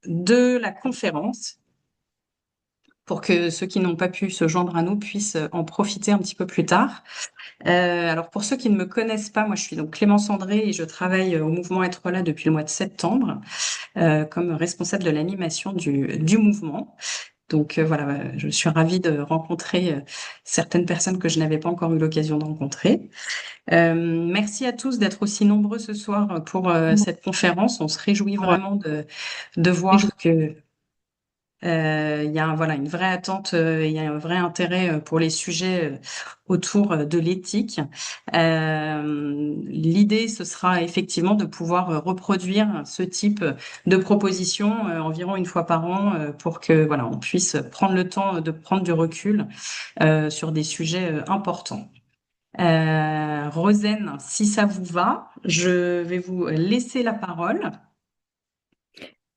de la conférence pour que ceux qui n'ont pas pu se joindre à nous puissent en profiter un petit peu plus tard. Alors pour ceux qui ne me connaissent pas, moi je suis donc Clémence André et je travaille au mouvement Être là depuis le mois de septembre comme responsable de l'animation du mouvement. Donc voilà, je suis ravie de rencontrer certaines personnes que je n'avais pas encore eu l'occasion de rencontrer. Merci à tous d'être aussi nombreux ce soir pour cette conférence. On se réjouit vraiment de voir que il y a voilà une vraie attente, il y a un vrai intérêt pour les sujets autour de l'éthique. L'idée, ce sera effectivement de pouvoir reproduire ce type de propositions environ une fois par an pour que voilà on puisse prendre le temps de prendre du recul sur des sujets importants. Rosen, si ça vous va, je vais vous laisser la parole.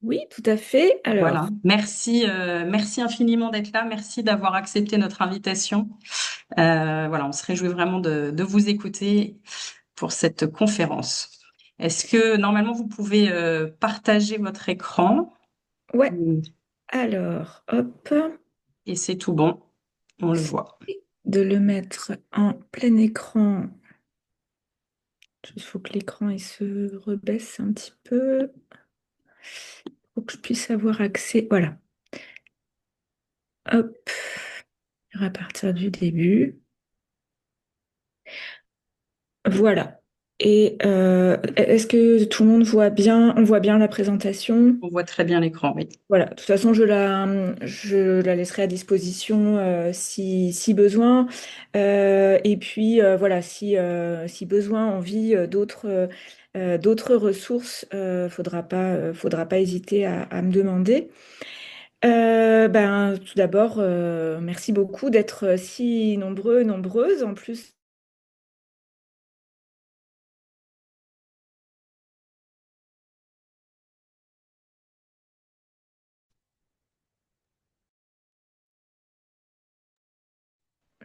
Oui, tout à fait. Voilà. Alors, Merci infiniment d'être là. Merci d'avoir accepté notre invitation. Voilà, on se réjouit vraiment de vous écouter pour cette conférence. Est-ce que normalement vous pouvez partager votre écran? ouais, Mm. alors, hop, Et c'est tout bon, on le voit. de le mettre en plein écran. Il faut que l'écran il se rebaisse un petit peu pour que je puisse avoir accès. Voilà, hop, à partir du début. Voilà. Et est-ce que tout le monde voit bien, on voit bien la présentation? On voit très bien l'écran, oui. Voilà, de toute façon, je la laisserai à disposition si besoin. Et puis, voilà, si besoin, envie d'autres ressources, faudra pas hésiter à me demander. Tout d'abord, merci beaucoup d'être si nombreux, nombreuses. En plus,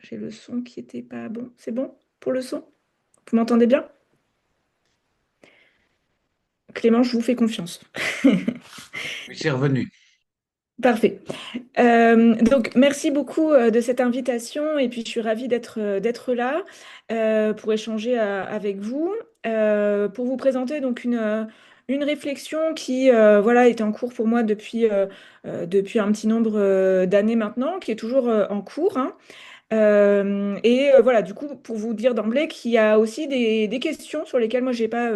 j'ai le son qui était pas bon. C'est bon pour le son? Vous m'entendez bien? Clément, je vous fais confiance. Oui, c'est revenu. Parfait. Donc, merci beaucoup de cette invitation et puis je suis ravie d'être là pour échanger avec vous, pour vous présenter donc une réflexion qui voilà, est en cours pour moi depuis un petit nombre d'années maintenant, qui est toujours en cours, hein. Voilà, du coup, pour vous dire d'emblée qu'il y a aussi des questions sur lesquelles moi, j'ai pas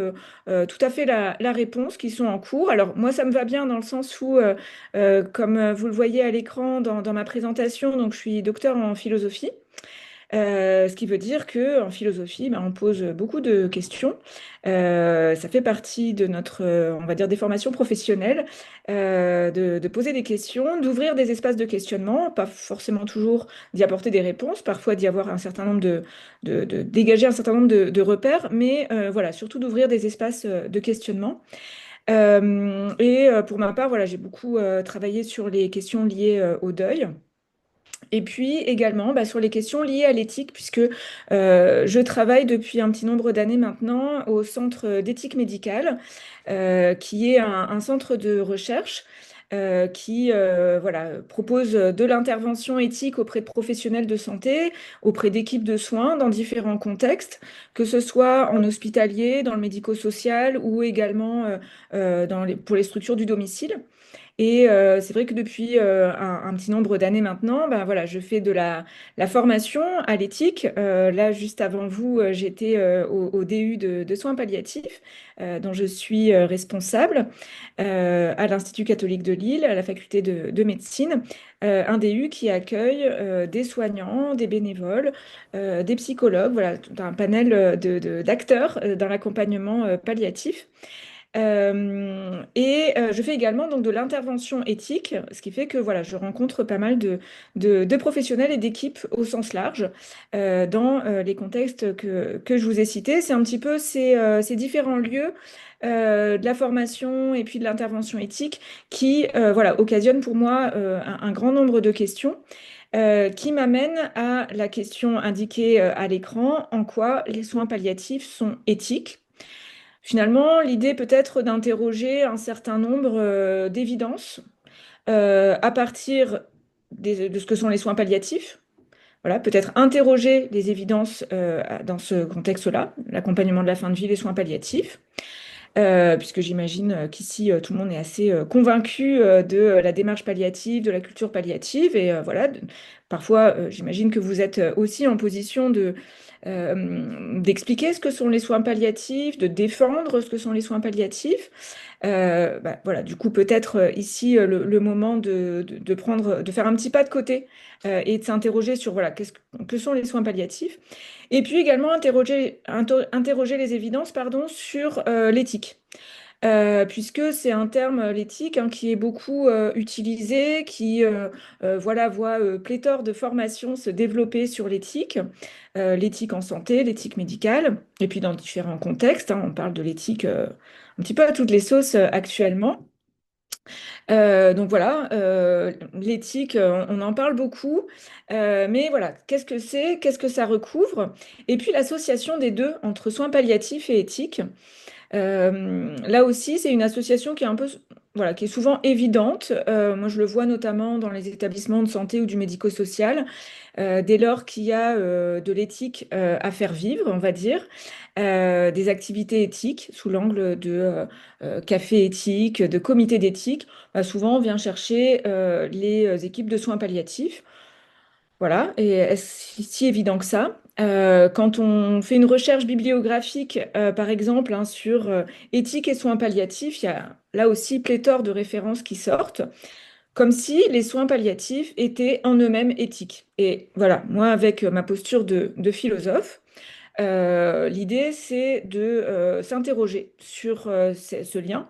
tout à fait la réponse, qui sont en cours. Alors, moi, ça me va bien dans le sens où, comme vous le voyez à l'écran dans ma présentation, donc je suis docteur en philosophie. Ce qui veut dire que en philosophie, ben, on pose beaucoup de questions. Ça fait partie de notre, on va dire, des formations professionnelles, de poser des questions, d'ouvrir des espaces de questionnement, pas forcément toujours d'y apporter des réponses, parfois d'y avoir un certain nombre de dégager un certain nombre de repères, mais voilà, surtout d'ouvrir des espaces de questionnement. Pour ma part, voilà, j'ai beaucoup travaillé sur les questions liées au deuil. Et puis également sur les questions liées à l'éthique, puisque je travaille depuis un petit nombre d'années maintenant au Centre d'éthique médicale, qui est un centre de recherche qui voilà, propose de l'intervention éthique auprès de professionnels de santé, auprès d'équipes de soins dans différents contextes, que ce soit en hospitalier, dans le médico-social ou également pour les structures du domicile. Et c'est vrai que depuis un petit nombre d'années maintenant, ben voilà, je fais de la formation à l'éthique. Là, juste avant vous, j'étais au DU de soins palliatifs, dont je suis responsable à l'Institut catholique de Lille, à la faculté de médecine. Un DU qui accueille des soignants, des bénévoles, des psychologues, voilà, tout un panel d'acteurs dans l'accompagnement palliatif. Je fais également donc de l'intervention éthique, ce qui fait que voilà, je rencontre pas mal de professionnels et d'équipes au sens large dans les contextes que je vous ai cités. C'est un petit peu ces différents lieux de la formation et puis de l'intervention éthique qui voilà, occasionnent pour moi un grand nombre de questions. Qui m'amènent à la question indiquée à l'écran, en quoi les soins palliatifs sont éthiques? Finalement, l'idée peut être d'interroger un certain nombre d'évidences à partir de ce que sont les soins palliatifs. Voilà, peut-être interroger les évidences dans ce contexte-là, l'accompagnement de la fin de vie, les soins palliatifs. Puisque j'imagine qu'ici, tout le monde est assez convaincu de la démarche palliative, de la culture palliative. Et voilà, parfois, j'imagine que vous êtes aussi en position d'expliquer ce que sont les soins palliatifs, de défendre ce que sont les soins palliatifs. Voilà, du coup, peut-être ici le moment de faire un petit pas de côté et de s'interroger sur voilà, que sont les soins palliatifs. Et puis également interroger les évidences pardon, sur l'éthique. Puisque c'est un terme, l'éthique, hein, qui est beaucoup utilisé, qui voilà, voit pléthore de formations se développer sur l'éthique, l'éthique en santé, l'éthique médicale, et puis dans différents contextes, hein, on parle de l'éthique un petit peu à toutes les sauces actuellement. Donc voilà, l'éthique, on en parle beaucoup, mais voilà, qu'est-ce que c'est, qu'est-ce que ça recouvre? Et puis l'association des deux entre soins palliatifs et éthique. Là aussi, c'est une association qui est un peu, voilà, qui est souvent évidente. Moi, je le vois notamment dans les établissements de santé ou du médico-social, dès lors qu'il y a de l'éthique à faire vivre, on va dire, des activités éthiques sous l'angle de café éthique, de comité d'éthique. Bah, souvent, on vient chercher les équipes de soins palliatifs. Voilà, et est-ce si évident que ça? Quand on fait une recherche bibliographique, par exemple, hein, sur éthique et soins palliatifs, il y a là aussi pléthore de références qui sortent, comme si les soins palliatifs étaient en eux-mêmes éthiques. Et voilà, moi, avec ma posture de philosophe, l'idée, c'est de s'interroger sur ce lien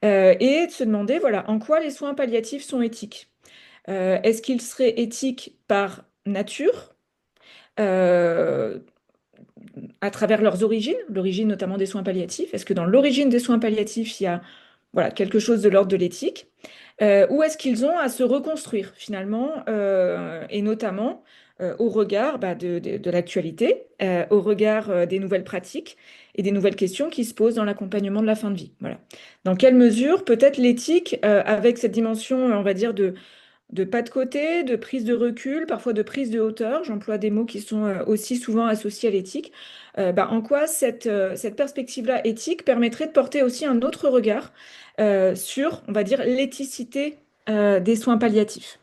et de se demander, voilà, en quoi les soins palliatifs sont éthiques? Est-ce qu'ils seraient éthiques par nature, euh, à travers leurs origines, l'origine notamment des soins palliatifs? Est-ce que dans l'origine des soins palliatifs, il y a voilà, quelque chose de l'ordre de l'éthique? Ou est-ce qu'ils ont à se reconstruire finalement, et notamment au regard de l'actualité, au regard des nouvelles pratiques et des nouvelles questions qui se posent dans l'accompagnement de la fin de vie? Voilà. Dans quelle mesure peut-être l'éthique, avec cette dimension, on va dire, de pas de côté, de prise de recul, parfois de prise de hauteur, j'emploie des mots qui sont aussi souvent associés à l'éthique, en quoi cette perspective-là éthique permettrait de porter aussi un autre regard sur, on va dire, l'éthicité des soins palliatifs.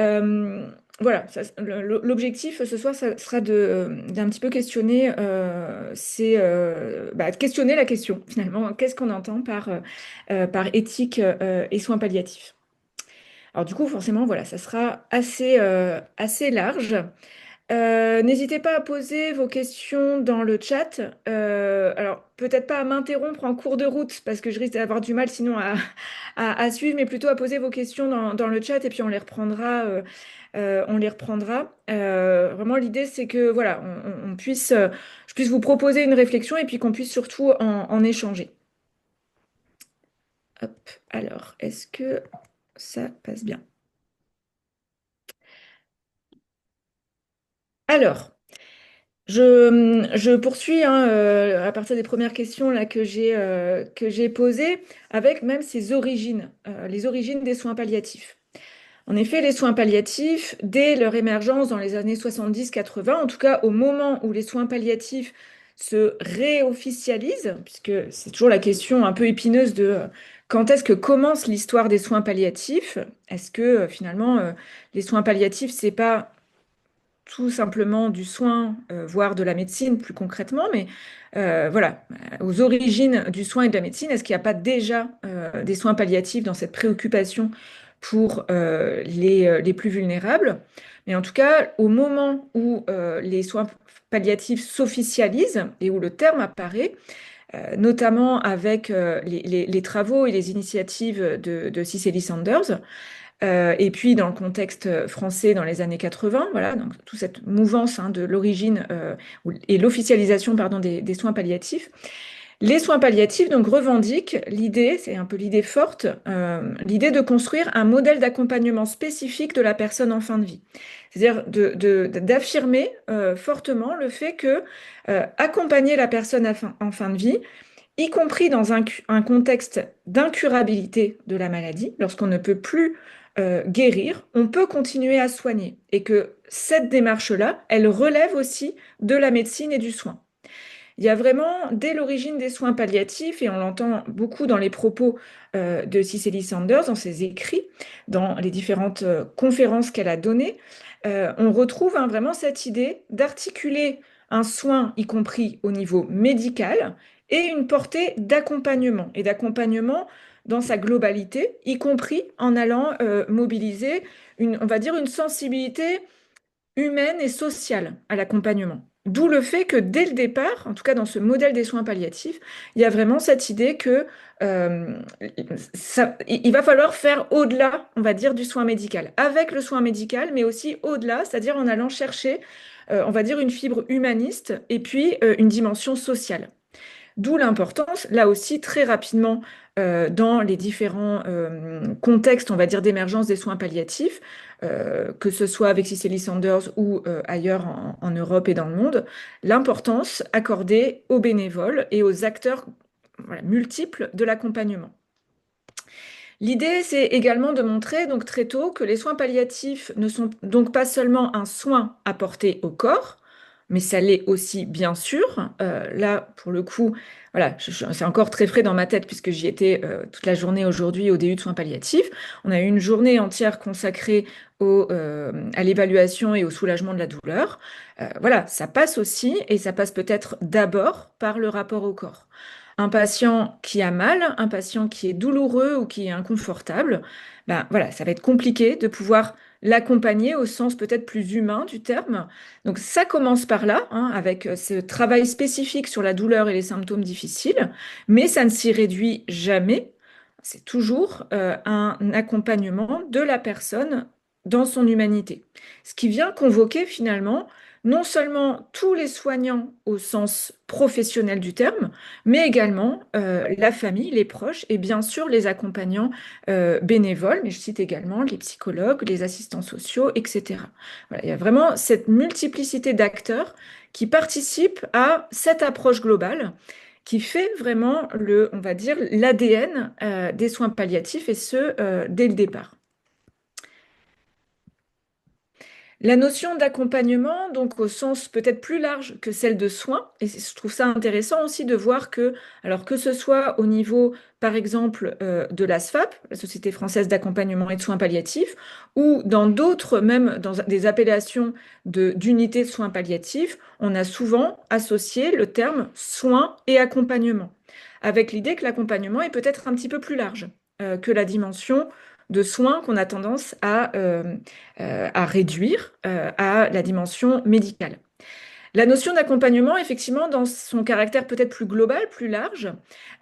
Euh, voilà, l'objectif ce soir, ça sera d'un petit peu questionner, questionner la question finalement, qu'est-ce qu'on entend par éthique et soins palliatifs? Alors du coup, forcément, voilà, ça sera assez large. N'hésitez pas à poser vos questions dans le chat. Alors, peut-être pas à m'interrompre en cours de route, parce que je risque d'avoir du mal sinon à suivre, mais plutôt à poser vos questions dans le chat et puis on les reprendra. Vraiment, l'idée, c'est que voilà, on puisse, je puisse vous proposer une réflexion et puis qu'on puisse surtout en échanger. Hop, alors, est-ce que ça passe bien? Alors, je poursuis hein, à partir des premières questions là, que j'ai posées, avec même ces origines, les origines des soins palliatifs. En effet, les soins palliatifs, dès leur émergence dans les années 70-80, en tout cas au moment où les soins palliatifs se réofficialisent, puisque c'est toujours la question un peu épineuse de quand est-ce que commence l'histoire des soins palliatifs? Est-ce que finalement les soins palliatifs, c'est pas tout simplement du soin, voire de la médecine plus concrètement, mais voilà, aux origines du soin et de la médecine, est-ce qu'il n'y a pas déjà des soins palliatifs dans cette préoccupation pour les plus vulnérables? Mais en tout cas, au moment où les soins palliatifs s'officialisent et où le terme apparaît, notamment avec les travaux et les initiatives de Cicely Saunders, et puis dans le contexte français dans les années 80, voilà, donc toute cette mouvance hein, de l'origine et l'officialisation pardon, des soins palliatifs. Les soins palliatifs donc revendiquent l'idée, c'est un peu l'idée forte, l'idée de construire un modèle d'accompagnement spécifique de la personne en fin de vie. C'est-à-dire d'affirmer fortement le fait que accompagner la personne en fin de vie y compris dans un contexte d'incurabilité de la maladie, lorsqu'on ne peut plus guérir, on peut continuer à soigner et que cette démarche-là, elle relève aussi de la médecine et du soin. Il y a vraiment, dès l'origine des soins palliatifs, et on l'entend beaucoup dans les propos de Cicely Saunders, dans ses écrits, dans les différentes conférences qu'elle a données, on retrouve vraiment cette idée d'articuler un soin, y compris au niveau médical, et une portée d'accompagnement, et d'accompagnement dans sa globalité, y compris en allant mobiliser on va dire, une sensibilité humaine et sociale à l'accompagnement. D'où le fait que dès le départ, en tout cas dans ce modèle des soins palliatifs, il y a vraiment cette idée que euh, il va falloir faire au-delà, on va dire, du soin médical, avec le soin médical, mais aussi au-delà, c'est-à-dire en allant chercher, on va dire, une fibre humaniste et puis une dimension sociale. D'où l'importance, là aussi, très rapidement, dans les différents contextes, on va dire, d'émergence des soins palliatifs, que ce soit avec Cicely Saunders ou ailleurs en Europe et dans le monde, l'importance accordée aux bénévoles et aux acteurs voilà, multiples de l'accompagnement. L'idée, c'est également de montrer donc très tôt que les soins palliatifs ne sont donc pas seulement un soin apporté au corps, mais ça l'est aussi bien sûr. Là, pour le coup, voilà, c'est encore très frais dans ma tête puisque j'y étais toute la journée aujourd'hui au début de soins palliatifs. On a eu une journée entière consacrée à l'évaluation et au soulagement de la douleur. Voilà, ça passe aussi et ça passe peut-être d'abord par le rapport au corps. Un patient qui a mal, un patient qui est douloureux ou qui est inconfortable, ben voilà, ça va être compliqué de pouvoir l'accompagner au sens peut-être plus humain du terme. Donc ça commence par là, hein, avec ce travail spécifique sur la douleur et les symptômes difficiles, mais ça ne s'y réduit jamais. C'est toujours un accompagnement de la personne dans son humanité. Ce qui vient convoquer finalement non seulement tous les soignants au sens professionnel du terme, mais également la famille, les proches et bien sûr les accompagnants bénévoles, mais je cite également les psychologues, les assistants sociaux, etc. Voilà, il y a vraiment cette multiplicité d'acteurs qui participent à cette approche globale qui fait vraiment on va dire, l'ADN des soins palliatifs et ce, dès le départ. La notion d'accompagnement, donc au sens peut-être plus large que celle de soins, et je trouve ça intéressant aussi de voir que, alors que ce soit au niveau, par exemple, de la SFAP, la Société française d'accompagnement et de soins palliatifs, ou dans d'autres, même dans des appellations d'unités de soins palliatifs, on a souvent associé le terme soins et accompagnement, avec l'idée que l'accompagnement est peut-être un petit peu plus large que la dimension de soins qu'on a tendance à réduire à la dimension médicale. La notion d'accompagnement, effectivement, dans son caractère peut-être plus global, plus large,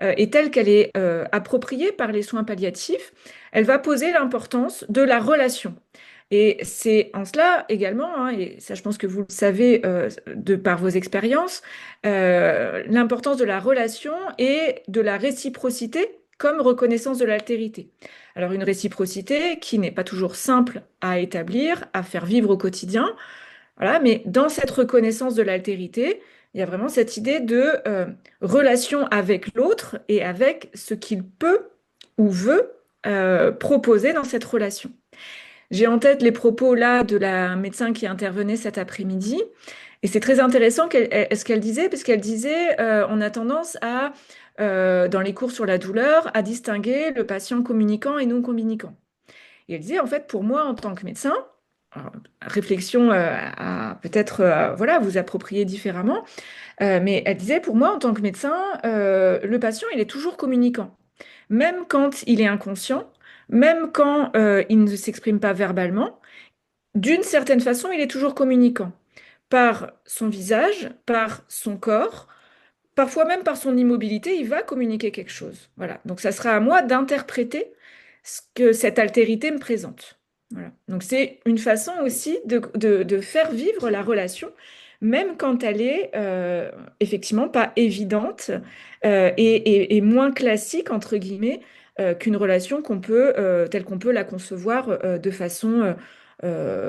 et telle qu'elle est appropriée par les soins palliatifs, elle va poser l'importance de la relation. Et c'est en cela également, hein, et ça je pense que vous le savez de par vos expériences, l'importance de la relation et de la réciprocité comme reconnaissance de l'altérité. Alors une réciprocité qui n'est pas toujours simple à établir, à faire vivre au quotidien, voilà, mais dans cette reconnaissance de l'altérité, il y a vraiment cette idée de relation avec l'autre et avec ce qu'il peut ou veut proposer dans cette relation. J'ai en tête les propos là de la médecin qui intervenait cet après-midi. Et c'est très intéressant ce qu'elle disait, parce qu'elle disait on a tendance à, dans les cours sur la douleur, à distinguer le patient communicant et non communicant. Et elle disait, en fait, pour moi, en tant que médecin, alors, réflexion à peut-être voilà, vous approprier différemment, mais elle disait, pour moi, en tant que médecin, le patient, il est toujours communicant. Même quand il est inconscient, même quand il ne s'exprime pas verbalement, d'une certaine façon, il est toujours communicant. Par son visage, par son corps, parfois même par son immobilité, il va communiquer quelque chose. Voilà. Donc ça sera à moi d'interpréter ce que cette altérité me présente. Voilà. Donc c'est une façon aussi de faire vivre la relation, même quand elle est effectivement pas évidente et moins classique, entre guillemets, qu'une relation telle qu'on peut la concevoir de façon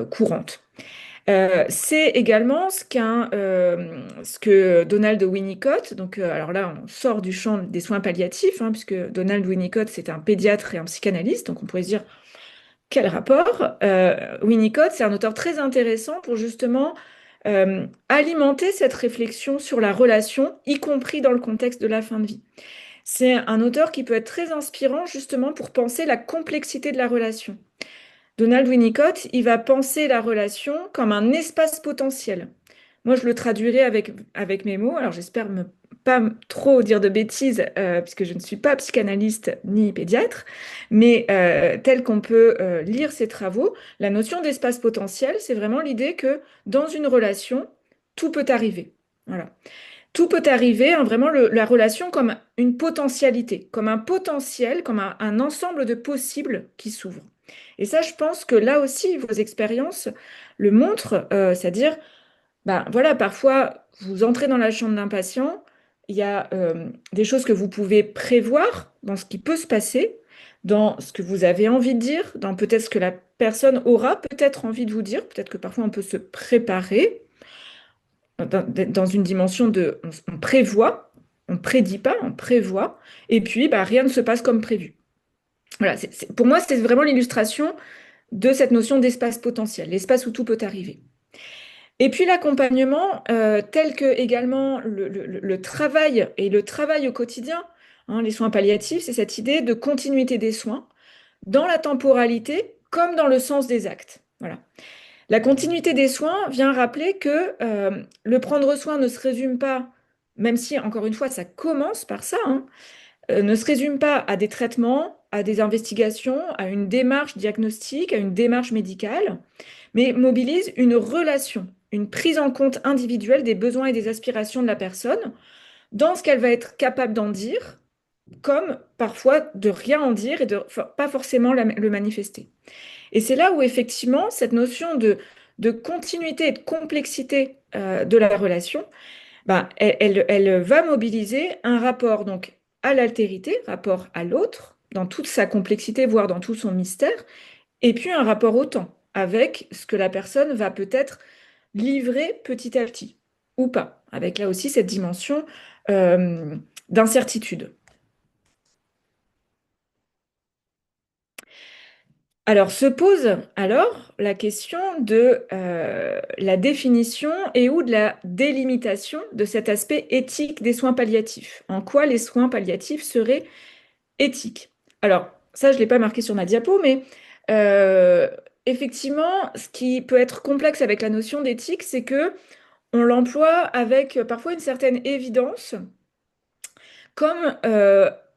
courante. C'est également ce que Donald Winnicott, donc alors là on sort du champ des soins palliatifs, hein, puisque Donald Winnicott c'est un pédiatre et un psychanalyste, donc on pourrait se dire quel rapport? Winnicott c'est un auteur très intéressant pour justement alimenter cette réflexion sur la relation, y compris dans le contexte de la fin de vie. C'est un auteur qui peut être très inspirant justement pour penser la complexité de la relation. Donald Winnicott, il va penser la relation comme un espace potentiel. Moi, je le traduirais avec mes mots. Alors, j'espère ne pas trop dire de bêtises, puisque je ne suis pas psychanalyste ni pédiatre, mais tel qu'on peut lire ses travaux, la notion d'espace potentiel, c'est vraiment l'idée que dans une relation, tout peut arriver. Voilà. Tout peut arriver, hein, vraiment la relation comme une potentialité, comme un potentiel, comme un ensemble de possibles qui s'ouvrent. Et ça, je pense que là aussi, vos expériences le montrent, c'est-à-dire, ben, voilà, parfois, vous entrez dans la chambre d'un patient, il y a des choses que vous pouvez prévoir dans ce qui peut se passer, dans ce que vous avez envie de dire, dans peut-être ce que la personne aura peut-être envie de vous dire, peut-être que parfois on peut se préparer dans une dimension de on prévoit, on prédit pas, on prévoit, et puis bah, rien ne se passe comme prévu. Voilà, pour moi, c'est vraiment l'illustration de cette notion d'espace potentiel, l'espace où tout peut arriver. Et puis l'accompagnement, tel que également le travail et le travail au quotidien, hein, les soins palliatifs, c'est cette idée de continuité des soins dans la temporalité comme dans le sens des actes. Voilà. La continuité des soins vient rappeler que le prendre soin ne se résume pas, même si, encore une fois, ça commence par ça, hein, ne se résume pas à des traitements, à des investigations, à une démarche diagnostique, à une démarche médicale, mais mobilise une relation, une prise en compte individuelle des besoins et des aspirations de la personne dans ce qu'elle va être capable d'en dire, comme parfois de rien en dire et de pas forcément le manifester. Et c'est là où effectivement cette notion de continuité et de complexité de la relation, bah, elle va mobiliser un rapport donc à l'altérité, rapport à l'autre, dans toute sa complexité, voire dans tout son mystère, et puis un rapport au temps, avec ce que la personne va peut-être livrer petit à petit, ou pas, avec là aussi cette dimension euh, d'incertitude. Alors, se pose alors la question de la définition et ou de la délimitation de cet aspect éthique des soins palliatifs. En quoi les soins palliatifs seraient éthiques? Alors, ça, je ne l'ai pas marqué sur ma diapo, mais euh, effectivement, ce qui peut être complexe avec la notion d'éthique, c'est que on l'emploie avec parfois une certaine évidence, comme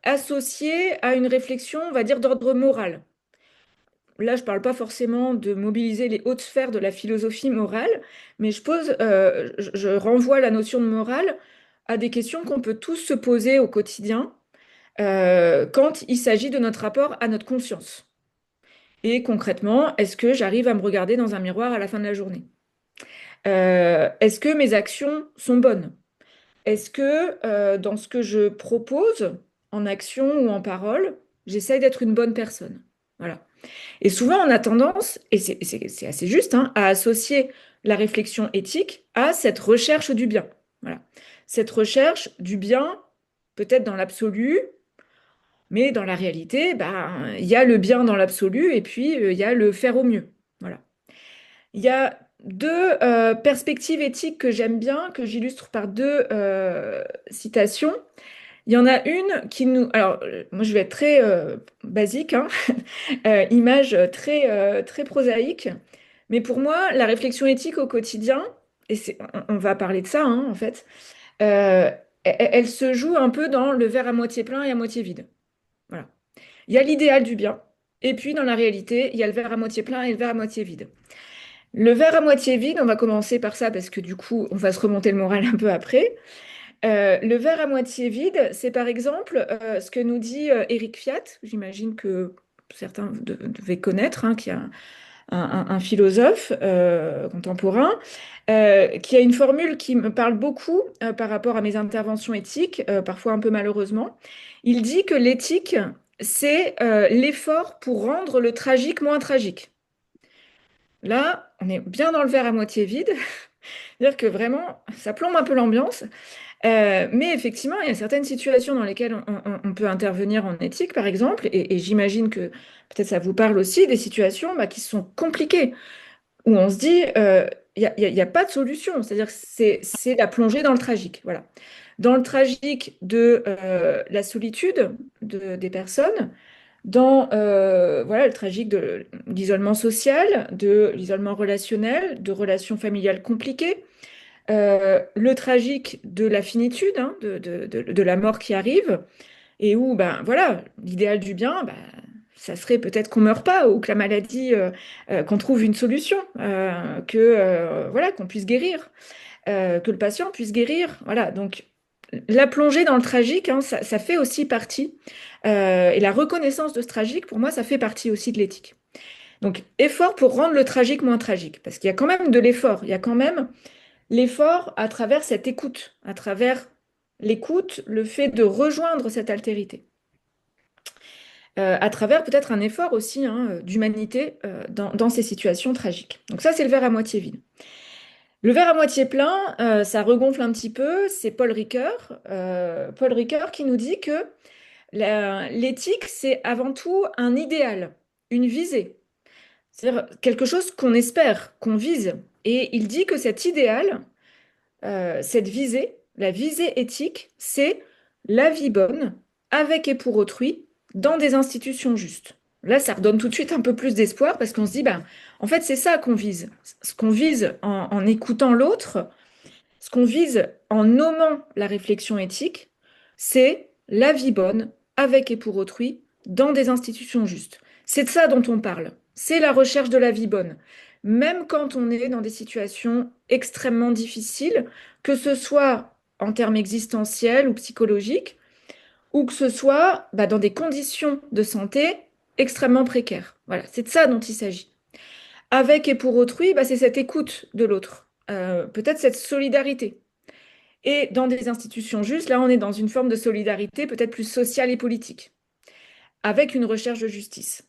associé à une réflexion, on va dire, d'ordre moral. Là, je ne parle pas forcément de mobiliser les hautes sphères de la philosophie morale, mais je renvoie la notion de morale à des questions qu'on peut tous se poser au quotidien quand il s'agit de notre rapport à notre conscience. Et concrètement, est-ce que j'arrive à me regarder dans un miroir à la fin de la journée? Est-ce que mes actions sont bonnes? Est-ce que dans ce que je propose, en action ou en parole, j'essaye d'être une bonne personne? Voilà. Et souvent, on a tendance, et c'est assez juste, hein, à associer la réflexion éthique à cette recherche du bien. Voilà. Cette recherche du bien, peut-être dans l'absolu, mais dans la réalité, ben, il y a le bien dans l'absolu et puis il y a le faire au mieux. Voilà. Il y a deux perspectives éthiques que j'aime bien, que j'illustre par deux citations. Il y en a une qui nous... Alors, moi, je vais être très basique, hein. Image très prosaïque. Mais pour moi, la réflexion éthique au quotidien, et on va parler de ça, hein, en fait, elle se joue un peu dans le verre à moitié plein et à moitié vide. Voilà. Il y a l'idéal du bien, et puis dans la réalité, il y a le verre à moitié plein et le verre à moitié vide. Le verre à moitié vide, on va commencer par ça parce que du coup, on va se remonter le moral un peu après. Le verre à moitié vide, c'est par exemple ce que nous dit Éric Fiat, j'imagine que certains devaient connaître, hein, qui est un philosophe contemporain, qui a une formule qui me parle beaucoup par rapport à mes interventions éthiques, parfois un peu malheureusement. Il dit que l'éthique, c'est l'effort pour rendre le tragique moins tragique. Là, on est bien dans le verre à moitié vide, c'est-à-dire que vraiment, ça plombe un peu l'ambiance. Mais effectivement, il y a certaines situations dans lesquelles on peut intervenir en éthique, par exemple, et j'imagine que peut-être ça vous parle aussi, des situations qui sont compliquées, où on se dit, il y a pas de solution, c'est-à-dire que c'est la plongée dans le tragique. Voilà. Dans le tragique de la solitude des personnes, dans voilà, le tragique de l'isolement social, de l'isolement relationnel, de relations familiales compliquées, le tragique de la finitude, hein, de la mort qui arrive, et où ben, voilà, l'idéal du bien, ben, ça serait peut-être qu'on ne meure pas ou que la maladie, qu'on trouve une solution, voilà, qu'on puisse guérir, que le patient puisse guérir. Voilà, donc la plongée dans le tragique, hein, ça fait aussi partie, et la reconnaissance de ce tragique, pour moi, ça fait partie aussi de l'éthique. Donc, effort pour rendre le tragique moins tragique, parce qu'il y a quand même de l'effort, il y a quand même l'effort à travers cette écoute, à travers l'écoute, le fait de rejoindre cette altérité, à travers peut-être un effort aussi hein, d'humanité dans ces situations tragiques. Donc ça, c'est le verre à moitié vide. Le verre à moitié plein, ça regonfle un petit peu, c'est Paul Ricoeur qui nous dit que l'éthique, c'est avant tout un idéal, une visée, c'est-à-dire quelque chose qu'on espère, qu'on vise. Et il dit que cet idéal, cette visée, la visée éthique, c'est la vie bonne, avec et pour autrui, dans des institutions justes. Là, ça redonne tout de suite un peu plus d'espoir parce qu'on se dit, ben, en fait, c'est ça qu'on vise. Ce qu'on vise en écoutant l'autre, ce qu'on vise en nommant la réflexion éthique, c'est la vie bonne, avec et pour autrui, dans des institutions justes. C'est de ça dont on parle. C'est la recherche de la vie bonne. Même quand on est dans des situations extrêmement difficiles, que ce soit en termes existentiels ou psychologiques, ou que ce soit dans des conditions de santé extrêmement précaires. Voilà, c'est de ça dont il s'agit. Avec et pour autrui, c'est cette écoute de l'autre, peut-être cette solidarité. Et dans des institutions justes, là, on est dans une forme de solidarité peut-être plus sociale et politique, avec une recherche de justice.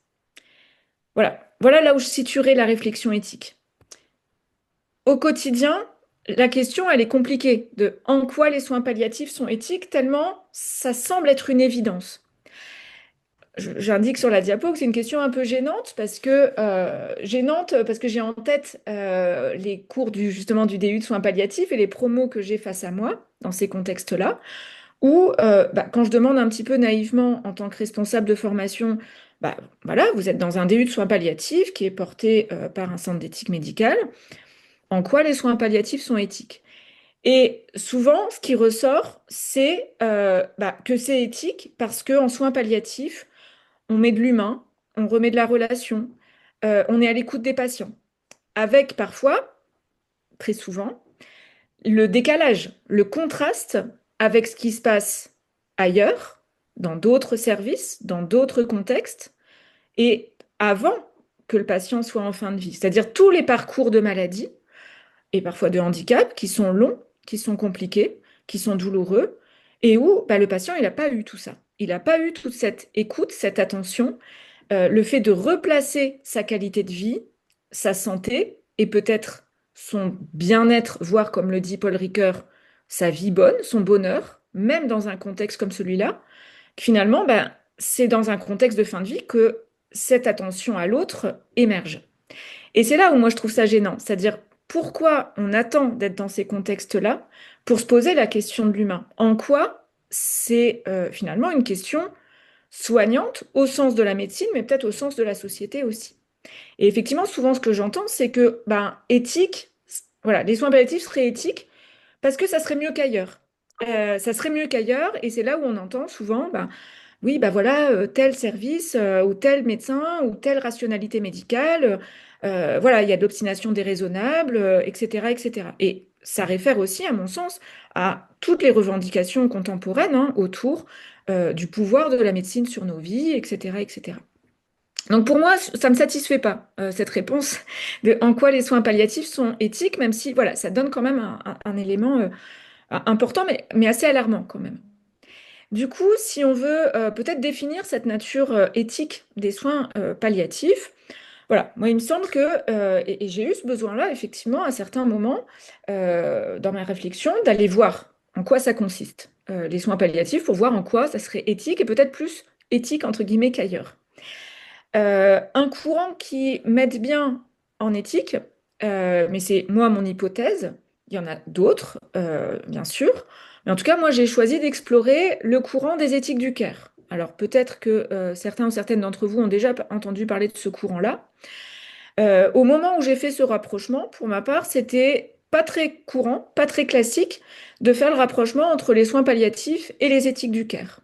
Voilà là où je situerai la réflexion éthique. Au quotidien, la question, elle est compliquée de en quoi les soins palliatifs sont éthiques, tellement ça semble être une évidence. J'indique sur la diapo que c'est une question un peu gênante parce que j'ai en tête les cours justement du DU de soins palliatifs et les promos que j'ai face à moi dans ces contextes-là, où quand je demande un petit peu naïvement en tant que responsable de formation, voilà, vous êtes dans un DU de soins palliatifs qui est porté par un centre d'éthique médicale, en quoi les soins palliatifs sont éthiques? Et souvent, ce qui ressort, c'est que c'est éthique parce qu'en soins palliatifs, on met de l'humain, on remet de la relation, on est à l'écoute des patients, avec parfois, très souvent, le décalage, le contraste avec ce qui se passe ailleurs, dans d'autres services, dans d'autres contextes, et avant que le patient soit en fin de vie. C'est-à-dire tous les parcours de maladie, et parfois de handicap, qui sont longs, qui sont compliqués, qui sont douloureux, et où le patient, il n'a pas eu tout ça. Il n'a pas eu toute cette écoute, cette attention, le fait de replacer sa qualité de vie, sa santé et peut-être son bien-être, voire comme le dit Paul Ricoeur, sa vie bonne, son bonheur, même dans un contexte comme celui-là, que finalement, c'est dans un contexte de fin de vie que cette attention à l'autre émerge. Et c'est là où moi je trouve ça gênant, c'est-à-dire pourquoi on attend d'être dans ces contextes-là pour se poser la question de l'humain. En quoi c'est finalement une question soignante au sens de la médecine, mais peut-être au sens de la société aussi. Et effectivement, souvent, ce que j'entends, c'est que, éthique, voilà, les soins palliatifs seraient éthiques parce que ça serait mieux qu'ailleurs. Ça serait mieux qu'ailleurs, et c'est là où on entend souvent, oui, voilà, tel service, ou tel médecin, ou telle rationalité médicale, voilà, il y a de l'obstination déraisonnable, etc., etc. Et ça réfère aussi, à mon sens, à toutes les revendications contemporaines hein, autour du pouvoir de la médecine sur nos vies, etc., etc. Donc pour moi, ça ne me satisfait pas, cette réponse de en quoi les soins palliatifs sont éthiques, même si voilà, ça donne quand même un élément important, mais assez alarmant quand même. Du coup, si on veut peut-être définir cette nature éthique des soins palliatifs, Voilà, moi il me semble que, et j'ai eu ce besoin-là, effectivement, à certains moments, dans ma réflexion, d'aller voir en quoi ça consiste, les soins palliatifs, pour voir en quoi ça serait éthique, et peut-être plus éthique, entre guillemets, qu'ailleurs. Un courant qui m'aide bien en éthique, mais c'est moi mon hypothèse, il y en a d'autres, bien sûr, mais en tout cas, moi j'ai choisi d'explorer le courant des éthiques du Caire. Alors peut-être que certains ou certaines d'entre vous ont déjà entendu parler de ce courant-là. Au moment où j'ai fait ce rapprochement, pour ma part, c'était pas très courant, pas très classique de faire le rapprochement entre les soins palliatifs et les éthiques du Caire.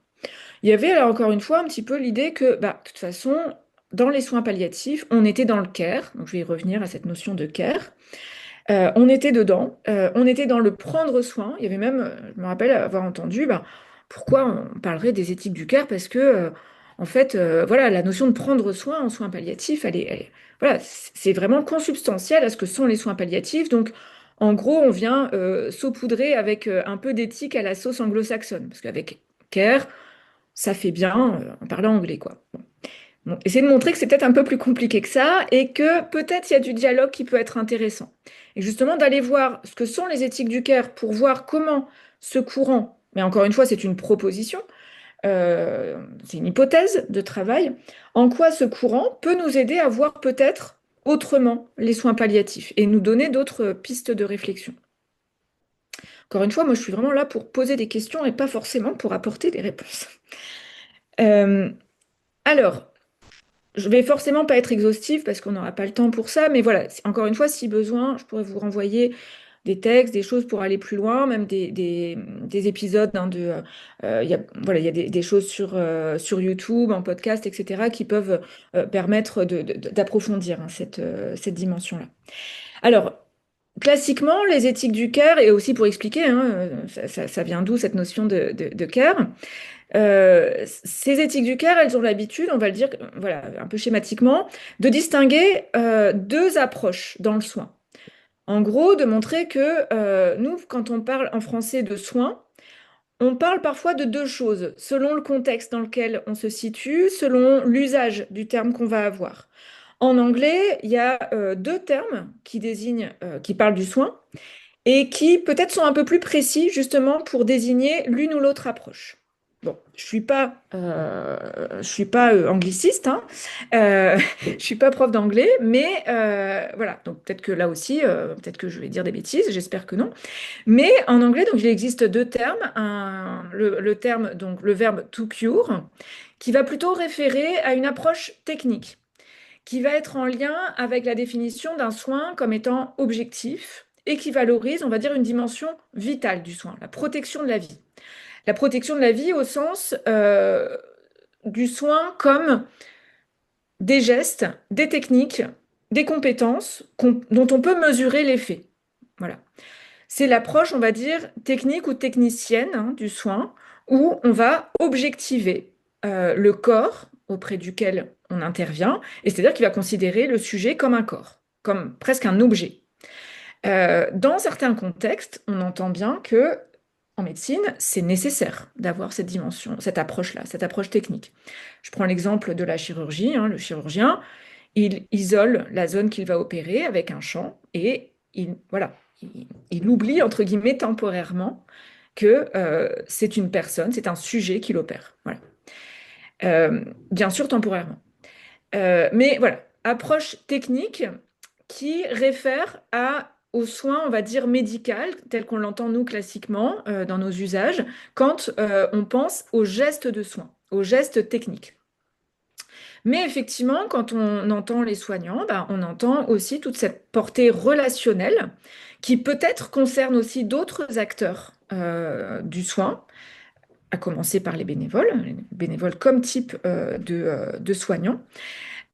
Il y avait là encore une fois un petit peu l'idée que, bah, de toute façon, dans les soins palliatifs, on était dans le care, donc je vais y revenir à cette notion de care. On était dedans, on était dans le prendre soin. Il y avait même, je me rappelle avoir entendu, bah, pourquoi on parlerait des éthiques du care, parce que, en fait, voilà, la notion de prendre soin en soins palliatifs, voilà, c'est vraiment consubstantiel à ce que sont les soins palliatifs. Donc, en gros, on vient saupoudrer avec un peu d'éthique à la sauce anglo-saxonne, parce qu'avec care, ça fait bien en parlant anglais, quoi. Bon, essayer de montrer que c'est peut-être un peu plus compliqué que ça et que peut-être il y a du dialogue qui peut être intéressant. Et justement, d'aller voir ce que sont les éthiques du Caire pour voir comment ce courant, mais encore une fois, c'est une proposition, c'est une hypothèse de travail, en quoi ce courant peut nous aider à voir peut-être autrement les soins palliatifs et nous donner d'autres pistes de réflexion. Encore une fois, moi, je suis vraiment là pour poser des questions et pas forcément pour apporter des réponses. Euh, alors, je vais forcément pas être exhaustive parce qu'on n'aura pas le temps pour ça, mais voilà, encore une fois, si besoin, je pourrais vous renvoyer des textes, des choses pour aller plus loin, même des épisodes hein, voilà, il y a des choses sur YouTube, en podcast, etc., qui peuvent permettre d'approfondir hein, cette dimension-là. Alors, classiquement, les éthiques du care, et aussi pour expliquer, hein, ça vient d'où cette notion de care? Ces éthiques du care, elles ont l'habitude, on va le dire, voilà, un peu schématiquement, de distinguer deux approches dans le soin. En gros, de montrer que nous, quand on parle en français de soins, on parle parfois de deux choses, selon le contexte dans lequel on se situe, selon l'usage du terme qu'on va avoir. En anglais, il y a deux termes qui désignent, qui parlent du soin et qui peut-être sont un peu plus précis justement pour désigner l'une ou l'autre approche. Bon, je suis pas angliciste, hein. Je suis pas prof d'anglais, mais voilà. Donc peut-être que là aussi, peut-être que je vais dire des bêtises, j'espère que non. Mais en anglais, donc il existe deux termes. Le terme, donc le verbe to cure, qui va plutôt référer à une approche technique, qui va être en lien avec la définition d'un soin comme étant objectif et qui valorise, on va dire, une dimension vitale du soin, la protection de la vie. La protection de la vie au sens du soin comme des gestes, des techniques, des compétences dont on peut mesurer l'effet. Voilà. C'est l'approche, on va dire, technique ou technicienne hein, du soin, où on va objectiver le corps auprès duquel on intervient, et c'est-à-dire qu'il va considérer le sujet comme un corps, comme presque un objet. Dans certains contextes, on entend bien que en médecine, c'est nécessaire d'avoir cette dimension, cette approche-là, cette approche technique. Je prends l'exemple de la chirurgie. Hein, le chirurgien, il isole la zone qu'il va opérer avec un champ et voilà, il oublie, entre guillemets, temporairement que c'est une personne, c'est un sujet qu'il opère. Voilà. Bien sûr, temporairement. Mais voilà, approche technique qui réfère aux soins, on va dire, médical, tel qu'on l'entend nous classiquement dans nos usages, quand on pense aux gestes de soins, aux gestes techniques. Mais effectivement, quand on entend les soignants, bah, on entend aussi toute cette portée relationnelle qui peut-être concerne aussi d'autres acteurs du soin, à commencer par les bénévoles comme type de soignants.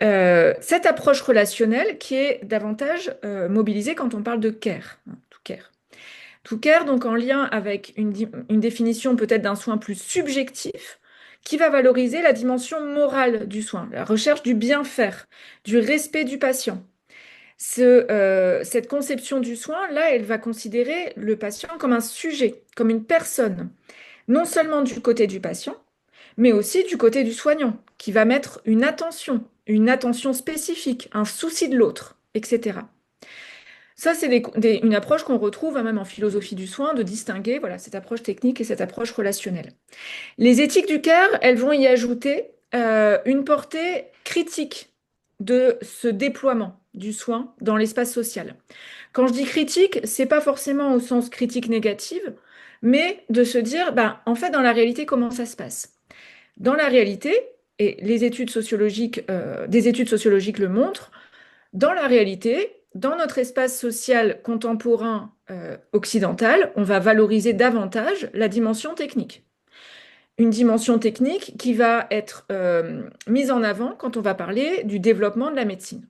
Cette approche relationnelle qui est davantage mobilisée quand on parle de care, hein, to care. To care, donc en lien avec une définition peut-être d'un soin plus subjectif, qui va valoriser la dimension morale du soin, la recherche du bien-faire, du respect du patient. Cette conception du soin, là, elle va considérer le patient comme un sujet, comme une personne, non seulement du côté du patient, mais aussi du côté du soignant, qui va mettre une attention spécifique, un souci de l'autre, etc. Ça, c'est une approche qu'on retrouve même en philosophie du soin, de distinguer voilà, cette approche technique et cette approche relationnelle. Les éthiques du care, elles vont y ajouter une portée critique de ce déploiement du soin dans l'espace social. Quand je dis critique, c'est pas forcément au sens critique négative, mais de se dire, ben, en fait, dans la réalité, comment ça se passe? Dans la réalité, et les études sociologiques, des études sociologiques le montrent, dans la réalité, dans notre espace social contemporain occidental, on va valoriser davantage la dimension technique. Une dimension technique qui va être mise en avant quand on va parler du développement de la médecine.